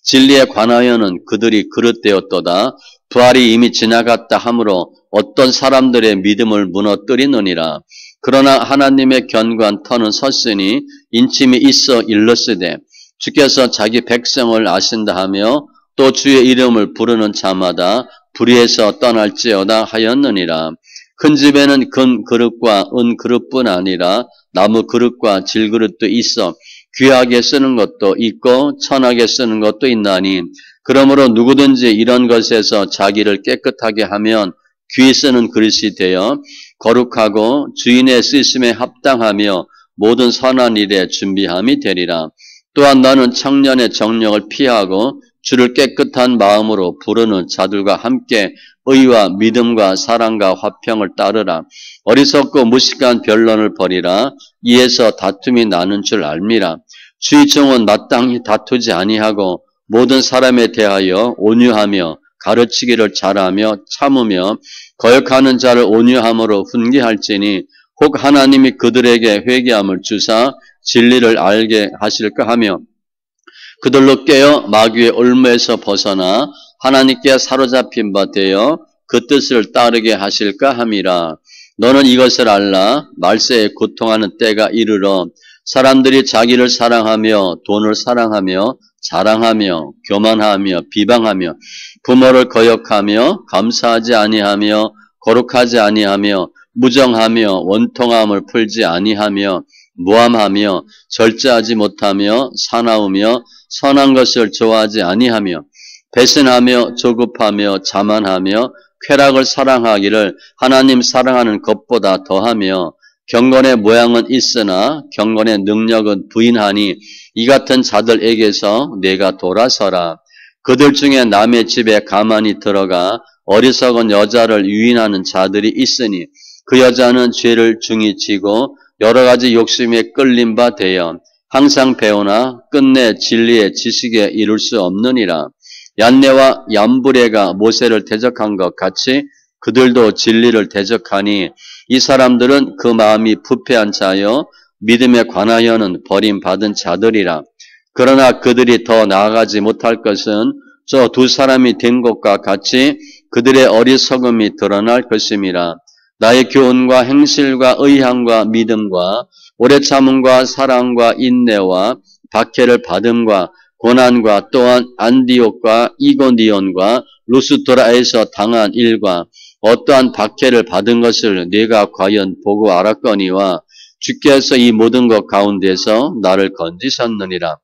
진리에 관하여는 그들이 그릇되었도다. 부활이 이미 지나갔다 하므로 어떤 사람들의 믿음을 무너뜨리느니라. 그러나 하나님의 견고한 터는 섰으니 인침이 있어 일렀으되 주께서 자기 백성을 아신다 하며 또 주의 이름을 부르는 자마다 불의에서 떠날지어다 하였느니라. 큰 집에는 금 그릇과 은 그릇뿐 아니라 나무 그릇과 질그릇도 있어 귀하게 쓰는 것도 있고 천하게 쓰는 것도 있나니 그러므로 누구든지 이런 것에서 자기를 깨끗하게 하면 귀 쓰는 그릇이 되어 거룩하고 주인의 쓰심에 합당하며 모든 선한 일에 준비함이 되리라. 또한 너는 청년의 정령을 피하고 주를 깨끗한 마음으로 부르는 자들과 함께 의와 믿음과 사랑과 화평을 따르라. 어리석고 무식한 변론을 버리라. 이에서 다툼이 나는 줄 알미라. 주의 종은 마땅히 다투지 아니하고 모든 사람에 대하여 온유하며 가르치기를 잘하며 참으며 거역하는 자를 온유함으로 훈계할지니 혹 하나님이 그들에게 회개함을 주사 진리를 알게 하실까 하며 그들로 깨어 마귀의 올무에서 벗어나 하나님께 사로잡힌 바 되어 그 뜻을 따르게 하실까 함이라. 너는 이것을 알라. 말세에 고통하는 때가 이르러 사람들이 자기를 사랑하며 돈을 사랑하며 자랑하며 교만하며 비방하며 부모를 거역하며 감사하지 아니하며 거룩하지 아니하며 무정하며 원통함을 풀지 아니하며 무함하며 절제하지 못하며 사나우며 선한 것을 좋아하지 아니하며 배신하며 조급하며 자만하며 쾌락을 사랑하기를 하나님 사랑하는 것보다 더하며 경건의 모양은 있으나 경건의 능력은 부인하니 이 같은 자들에게서 내가 돌아서라. 그들 중에 남의 집에 가만히 들어가 어리석은 여자를 유인하는 자들이 있으니 그 여자는 죄를 중히 지고 여러 가지 욕심에 끌린 바 되어 항상 배우나 끝내 진리의 지식에 이룰 수 없느니라. 얀네와 얀브레가 모세를 대적한 것 같이 그들도 진리를 대적하니 이 사람들은 그 마음이 부패한 자여 믿음에 관하여는 버림받은 자들이라. 그러나 그들이 더 나아가지 못할 것은 저 두 사람이 된 것과 같이 그들의 어리석음이 드러날 것임이라. 나의 교훈과 행실과 의향과 믿음과 오래 참음과 사랑과 인내와 박해를 받음과 고난과 또한 안디옥과 이고니온과 루스드라에서 당한 일과 어떠한 박해를 받은 것을 네가 과연 보고 알았거니와 주께서 이 모든 것 가운데서 나를 건지셨느니라.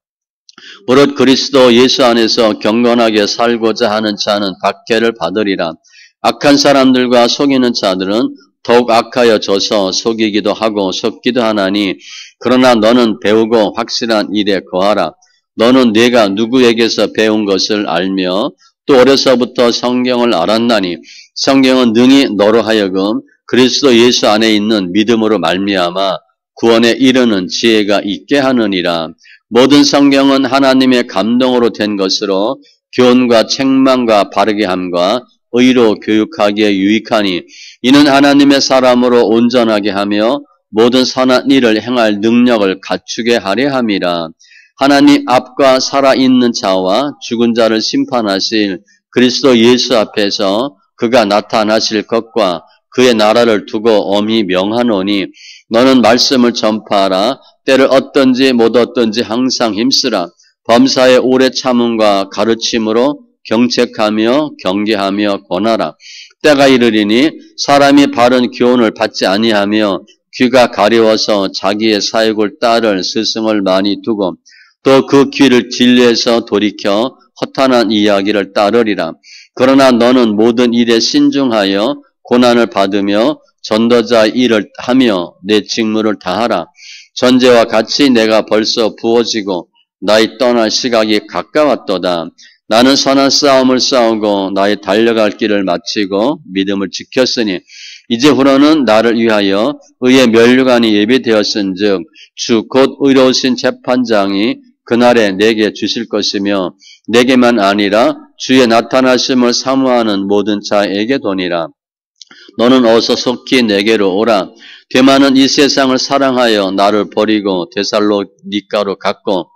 무릇 그리스도 예수 안에서 경건하게 살고자 하는 자는 박해를 받으리라. 악한 사람들과 속이는 자들은 더욱 악하여져서 속이기도 하고 속기도 하나니 그러나 너는 배우고 확실한 일에 거하라. 너는 네가 누구에게서 배운 것을 알며 또 어려서부터 성경을 알았나니 성경은 능히 너로 하여금 그리스도 예수 안에 있는 믿음으로 말미암아 구원에 이르는 지혜가 있게 하느니라. 모든 성경은 하나님의 감동으로 된 것으로 교훈과 책망과 바르게 함과 의로 교육하기에 유익하니 이는 하나님의 사람으로 온전하게 하며 모든 선한 일을 행할 능력을 갖추게 하려 함이라. 하나님 앞과 살아있는 자와 죽은 자를 심판하실 그리스도 예수 앞에서 그가 나타나실 것과 그의 나라를 두고 엄히 명하노니 너는 말씀을 전파하라. 때를 얻든지 못 얻든지 항상 힘쓰라. 범사의 오래 참음과 가르침으로 경책하며 경계하며 권하라. 때가 이르리니 사람이 바른 교훈을 받지 아니하며 귀가 가려워서 자기의 사욕을 따를 스승을 많이 두고 또 그 귀를 진리에서 돌이켜 허탄한 이야기를 따르리라. 그러나 너는 모든 일에 신중하여 고난을 받으며 전도자의 일을 하며 내 직무를 다하라. 전제와 같이 내가 벌써 부어지고 나의 떠날 시각이 가까웠도다. 나는 선한 싸움을 싸우고 나의 달려갈 길을 마치고 믿음을 지켰으니 이제후로는 나를 위하여 의의 면류관이 예비되었은즉 주 곧 의로우신 재판장이 그날에 내게 주실 것이며 내게만 아니라 주의 나타나심을 사모하는 모든 자에게 도니라. 너는 어서 속히 내게로 오라. 데마는 이 세상을 사랑하여 나를 버리고 데살로니가로 갔고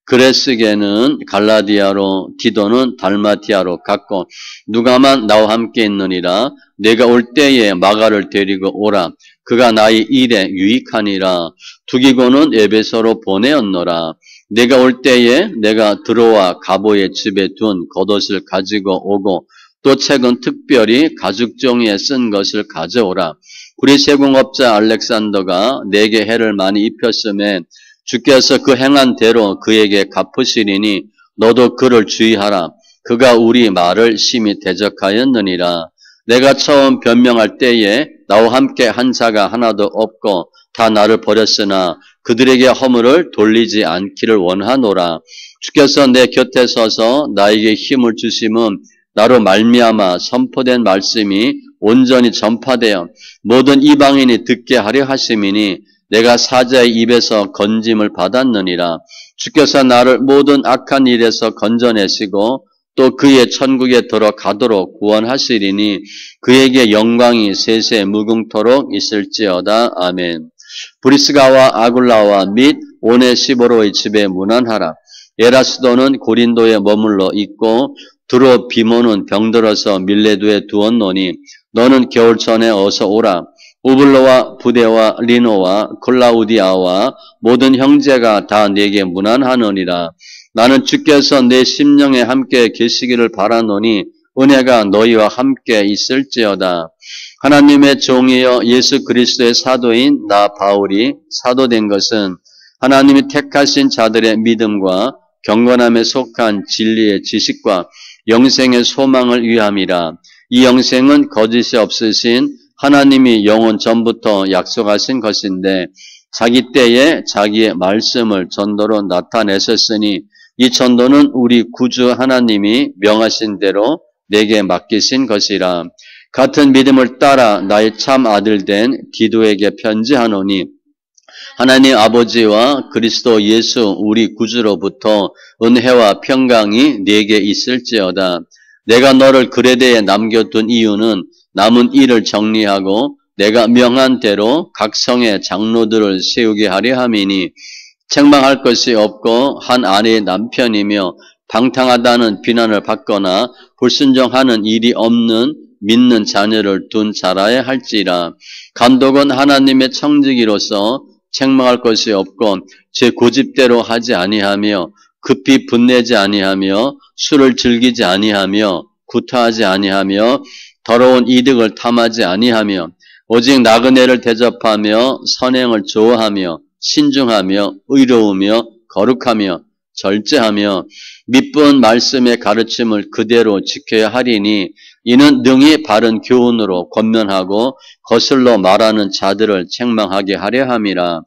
그레스게는 갈라디아로 디도는 달마티아로 갔고 누가만 나와 함께 있느니라. 내가 올 때에 마가를 데리고 오라. 그가 나의 일에 유익하니라. 두기고는 에베소로 보내었노라. 내가 올 때에 내가 드로와 가보의 집에 둔 겉옷을 가지고 오고 또 책은 특별히 가죽종이에 쓴 것을 가져오라. 우리 세공업자 알렉산더가 내게 해를 많이 입혔음에 주께서 그 행한 대로 그에게 갚으시리니 너도 그를 주의하라. 그가 우리 말을 심히 대적하였느니라. 내가 처음 변명할 때에 나와 함께 한 자가 하나도 없고 다 나를 버렸으나 그들에게 허물을 돌리지 않기를 원하노라. 주께서 내 곁에 서서 나에게 힘을 주심은 나로 말미암아 선포된 말씀이 온전히 전파되어 모든 이방인이 듣게 하려 하심이니 내가 사자의 입에서 건짐을 받았느니라. 주께서 나를 모든 악한 일에서 건져내시고 또 그의 천국에 들어가도록 구원하시리니 그에게 영광이 세세 무궁토록 있을지어다. 아멘. 브리스가와 아굴라와 및 오네시보로의 집에 문안하라. 에라스도는 고린도에 머물러 있고 드로비모는 병들어서 밀레도에 두었노니 너는 겨울 전에 어서 오라. 우블로와 부데와 리노와 클라우디아와 모든 형제가 다 내게 문안하느니라. 나는 주께서 내 심령에 함께 계시기를 바라노니 은혜가 너희와 함께 있을지어다. 하나님의 종이여 예수 그리스도의 사도인 나 바울이 사도된 것은 하나님이 택하신 자들의 믿음과 경건함에 속한 진리의 지식과 영생의 소망을 위함이라. 이 영생은 거짓이 없으신 하나님이 영원 전부터 약속하신 것인데 자기 때에 자기의 말씀을 전도로 나타내셨으니 이 전도는 우리 구주 하나님이 명하신 대로 내게 맡기신 것이라. 같은 믿음을 따라 나의 참 아들 된 디도에게 편지하노니 하나님 아버지와 그리스도 예수 우리 구주로부터 은혜와 평강이 내게 있을지어다. 내가 너를 그레데에 남겨둔 이유는 남은 일을 정리하고 내가 명한 대로 각 성의 장로들을 세우게 하려 함이니 책망할 것이 없고 한 아내의 남편이며 방탕하다는 비난을 받거나 불순종하는 일이 없는 믿는 자녀를 둔 자라야 할지라. 감독은 하나님의 청지기로서 책망할 것이 없고 제 고집대로 하지 아니하며 급히 분내지 아니하며 술을 즐기지 아니하며 구타하지 아니하며 더러운 이득을 탐하지 아니하며 오직 나그네를 대접하며 선행을 좋아하며 신중하며 의로우며 거룩하며 절제하며 미쁜 말씀의 가르침을 그대로 지켜야 하리니 이는 능히 바른 교훈으로 권면하고 거슬러 말하는 자들을 책망하게 하려 함이라.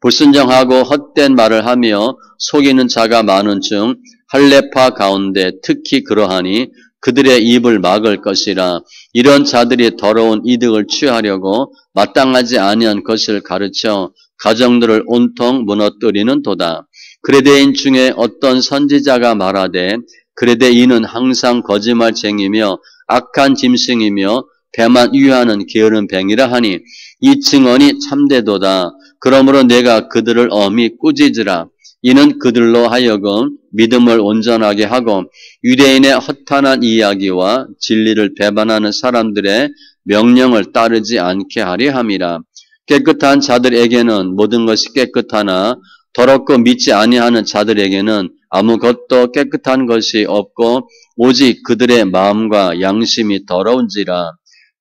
불순종하고 헛된 말을 하며 속이는 자가 많은 중 할례파 가운데 특히 그러하니 그들의 입을 막을 것이라. 이런 자들이 더러운 이득을 취하려고 마땅하지 아니한 것을 가르쳐 가정들을 온통 무너뜨리는 도다. 그레데인 중에 어떤 선지자가 말하되 그레데인은 항상 거짓말쟁이며 악한 짐승이며 배만 위하는 게으른 뱅이라 하니 이 증언이 참되도다. 그러므로 내가 그들을 엄히 꾸짖으라. 이는 그들로 하여금 믿음을 온전하게 하고 유대인의 허탄한 이야기와 진리를 배반하는 사람들의 명령을 따르지 않게 하려 함이라. 깨끗한 자들에게는 모든 것이 깨끗하나 더럽고 믿지 아니하는 자들에게는 아무것도 깨끗한 것이 없고 오직 그들의 마음과 양심이 더러운지라.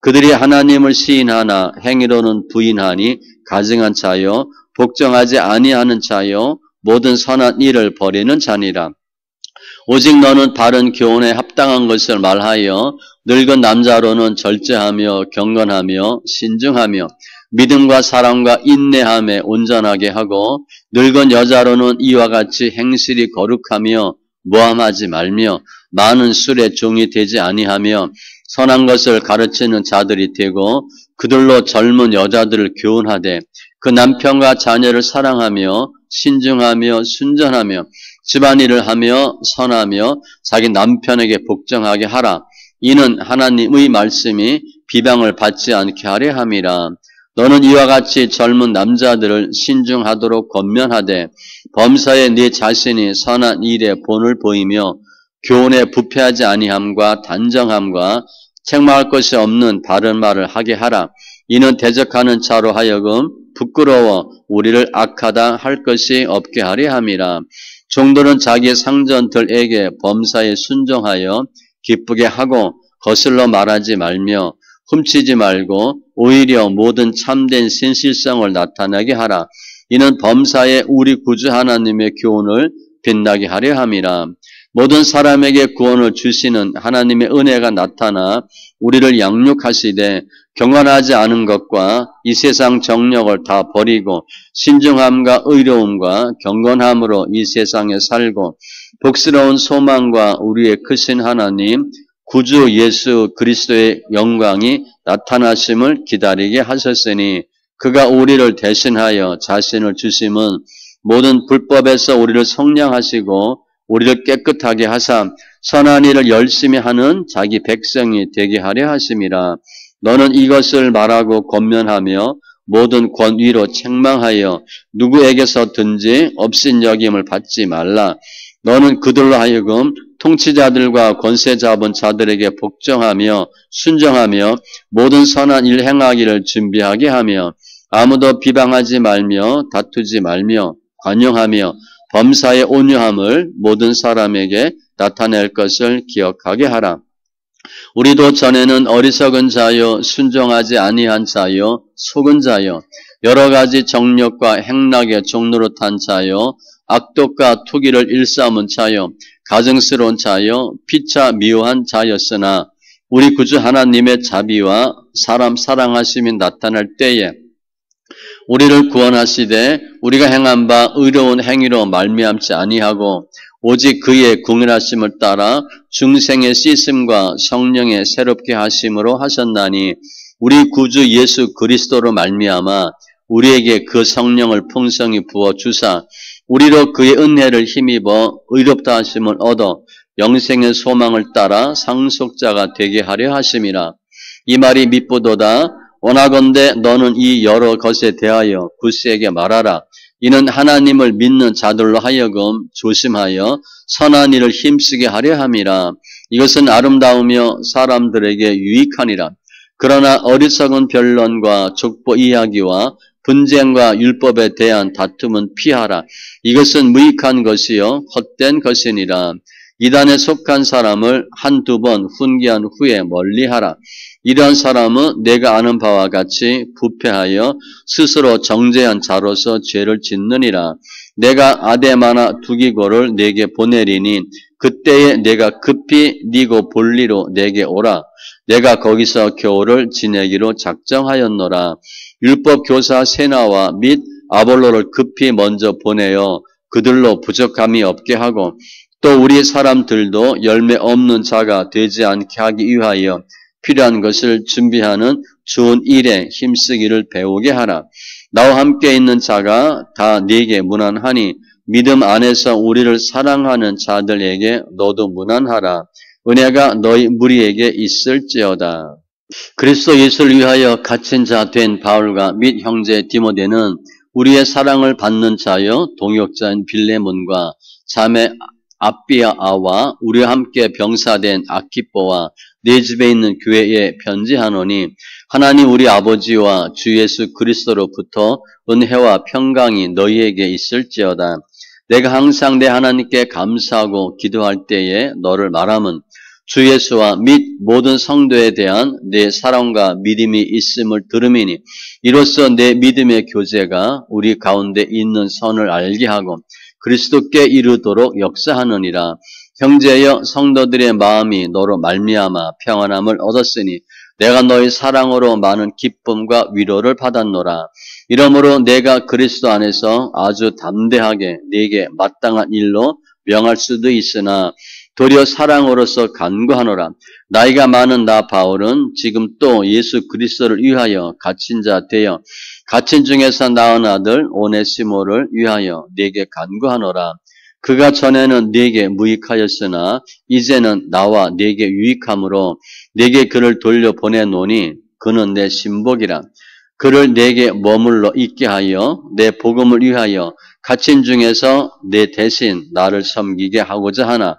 그들이 하나님을 시인하나 행위로는 부인하니 가증한 자요 복종하지 아니하는 자요 모든 선한 일을 버리는 자니라. 오직 너는 바른 교훈에 합당한 것을 말하여 늙은 남자로는 절제하며 경건하며 신중하며 믿음과 사랑과 인내함에 온전하게 하고 늙은 여자로는 이와 같이 행실이 거룩하며 모함하지 말며 많은 술의 종이 되지 아니하며 선한 것을 가르치는 자들이 되고 그들로 젊은 여자들을 교훈하되 그 남편과 자녀를 사랑하며 신중하며 순전하며 집안일을 하며 선하며 자기 남편에게 복종하게 하라. 이는 하나님의 말씀이 비방을 받지 않게 하려 함이라. 너는 이와 같이 젊은 남자들을 신중하도록 권면하되 범사에 네 자신이 선한 일에 본을 보이며 교훈에 부패하지 아니함과 단정함과 책망할 것이 없는 바른 말을 하게 하라. 이는 대적하는 자로 하여금 부끄러워 우리를 악하다 할 것이 없게 하려 함이라. 종들은 자기 상전들에게 범사에 순종하여 기쁘게 하고 거슬러 말하지 말며 훔치지 말고 오히려 모든 참된 신실성을 나타나게 하라. 이는 범사에 우리 구주 하나님의 교훈을 빛나게 하려 함이라. 모든 사람에게 구원을 주시는 하나님의 은혜가 나타나 우리를 양육하시되 경건하지 않은 것과 이 세상 정력을 다 버리고 신중함과 의로움과 경건함으로 이 세상에 살고 복스러운 소망과 우리의 크신 하나님 구주 예수 그리스도의 영광이 나타나심을 기다리게 하셨으니 그가 우리를 대신하여 자신을 주심은 모든 불법에서 우리를 성량하시고 우리를 깨끗하게 하사 선한 일을 열심히 하는 자기 백성이 되게 하려 하심이라. 너는 이것을 말하고 권면하며 모든 권위로 책망하여 누구에게서든지 업신여김을 받지 말라. 너는 그들로 하여금 통치자들과 권세 잡은 자들에게 복종하며 순종하며 모든 선한 일 행하기를 준비하게 하며 아무도 비방하지 말며 다투지 말며 관용하며 범사의 온유함을 모든 사람에게 나타낼 것을 기억하게 하라. 우리도 전에는 어리석은 자요 순종하지 아니한 자요 속은 자요 여러 가지 정력과 행락의 종노릇한 자요 악독과 투기를 일삼은 자요 가증스러운 자요 피차 미워한 자였으나 우리 구주 하나님의 자비와 사람 사랑하심이 나타날 때에 우리를 구원하시되 우리가 행한 바 의로운 행위로 말미암지 아니하고 오직 그의 궁일하심을 따라 중생의 씻음과 성령의 새롭게 하심으로 하셨나니 우리 구주 예수 그리스도로 말미암아 우리에게 그 성령을 풍성히 부어 주사 우리로 그의 은혜를 힘입어 의롭다 하심을 얻어 영생의 소망을 따라 상속자가 되게 하려 하심이라. 이 말이 미쁘도다. 원하건대 너는 이 여러 것에 대하여 구스에게 말하라. 이는 하나님을 믿는 자들로 하여금 조심하여 선한 일을 힘쓰게 하려 함이라. 이것은 아름다우며 사람들에게 유익하니라. 그러나 어리석은 변론과 족보 이야기와 분쟁과 율법에 대한 다툼은 피하라. 이것은 무익한 것이요 헛된 것이니라. 이단에 속한 사람을 한두 번 훈계한 후에 멀리하라. 이러한 사람은 내가 아는 바와 같이 부패하여 스스로 정죄한 자로서 죄를 짓느니라. 내가 아데마나 두기고를 내게 보내리니 그때에 내가 급히 니고 볼리로 내게 오라. 내가 거기서 겨울을 지내기로 작정하였노라. 율법 교사 세나와 및 아볼로를 급히 먼저 보내어 그들로 부족함이 없게 하고 또 우리 사람들도 열매 없는 자가 되지 않게 하기 위하여 필요한 것을 준비하는 좋은 일에 힘쓰기를 배우게 하라. 나와 함께 있는 자가 다 네게 무난하니 믿음 안에서 우리를 사랑하는 자들에게 너도 무난하라. 은혜가 너희 무리에게 있을지어다. 그리스도 예수를 위하여 갇힌 자 된 바울과 및 형제 디모데는 우리의 사랑을 받는 자여 동역자인 빌레몬과 자매 아비아와 우리와 함께 병사된 아키뽀와 네 집에 있는 교회에 편지하노니 하나님 우리 아버지와 주 예수 그리스도로부터 은혜와 평강이 너희에게 있을지어다. 내가 항상 내 하나님께 감사하고 기도할 때에 너를 말함은 주 예수와 및 모든 성도에 대한 내 사랑과 믿음이 있음을 들음이니 이로써 내 믿음의 교제가 우리 가운데 있는 선을 알게 하고 그리스도께 이르도록 역사하느니라. 형제여 성도들의 마음이 너로 말미암아 평안함을 얻었으니 내가 너희 사랑으로 많은 기쁨과 위로를 받았노라. 이러므로 내가 그리스도 안에서 아주 담대하게 네게 마땅한 일로 명할 수도 있으나 도리어 사랑으로서 간구하노라. 나이가 많은 나 바울은 지금 또 예수 그리스도를 위하여 갇힌 자 되어 갇힌 중에서 낳은 아들 오네시모를 위하여 네게 간구하노라. 그가 전에는 네게 무익하였으나 이제는 나와 네게 유익함으로 네게 그를 돌려보내노니 그는 내 신복이라. 그를 내게 머물러 있게 하여 내 복음을 위하여 갇힌 중에서 내 대신 나를 섬기게 하고자 하나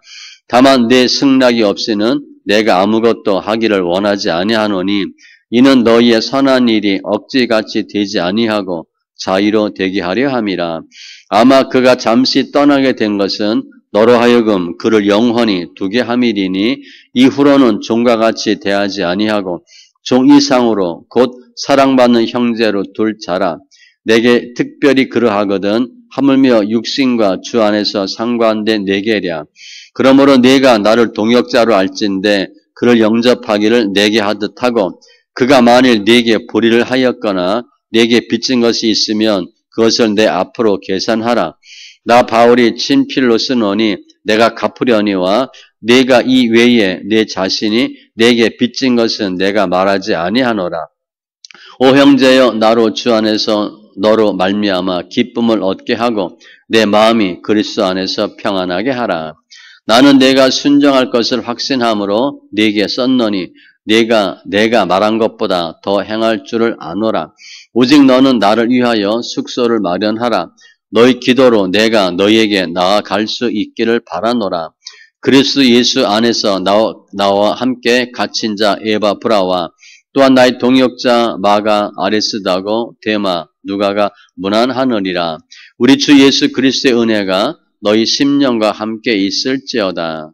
다만 내 승낙이 없이는 내가 아무것도 하기를 원하지 아니하노니 이는 너희의 선한 일이 억지같이 되지 아니하고 자유로 되게 하려 함이라. 아마 그가 잠시 떠나게 된 것은 너로 하여금 그를 영원히 두게 함이리니 이후로는 종과 같이 대하지 아니하고 종 이상으로 곧 사랑받는 형제로 둘 자라. 내게 특별히 그러하거든 하물며 육신과 주 안에서 상관된 내게랴. 그러므로 네가 나를 동역자로 알진대 그를 영접하기를 내게 하듯 하고 그가 만일 네게 불의를 하였거나 네게 빚진 것이 있으면 그것을 내 앞으로 계산하라. 나 바울이 친필로 쓰노니 내가 갚으려니와 네가 이 외에 내 자신이 네게 빚진 것은 내가 말하지 아니하노라. 오 형제여 나로 주 안에서 너로 말미암아 기쁨을 얻게 하고 내 마음이 그리스도 안에서 평안하게 하라. 나는 내가 순종할 것을 확신함으로 네게 썼노니 내가 말한 것보다 더 행할 줄을 아노라. 오직 너는 나를 위하여 숙소를 마련하라. 너희 기도로 내가 너희에게 나아갈 수 있기를 바라노라. 그리스도 예수 안에서 나와 함께 갇힌 자 에바브라와 또한 나의 동역자 마가 아레스다고 데마 누가가 문안하느니라. 우리 주 예수 그리스도의 은혜가 너희 심령과 함께 있을지어다.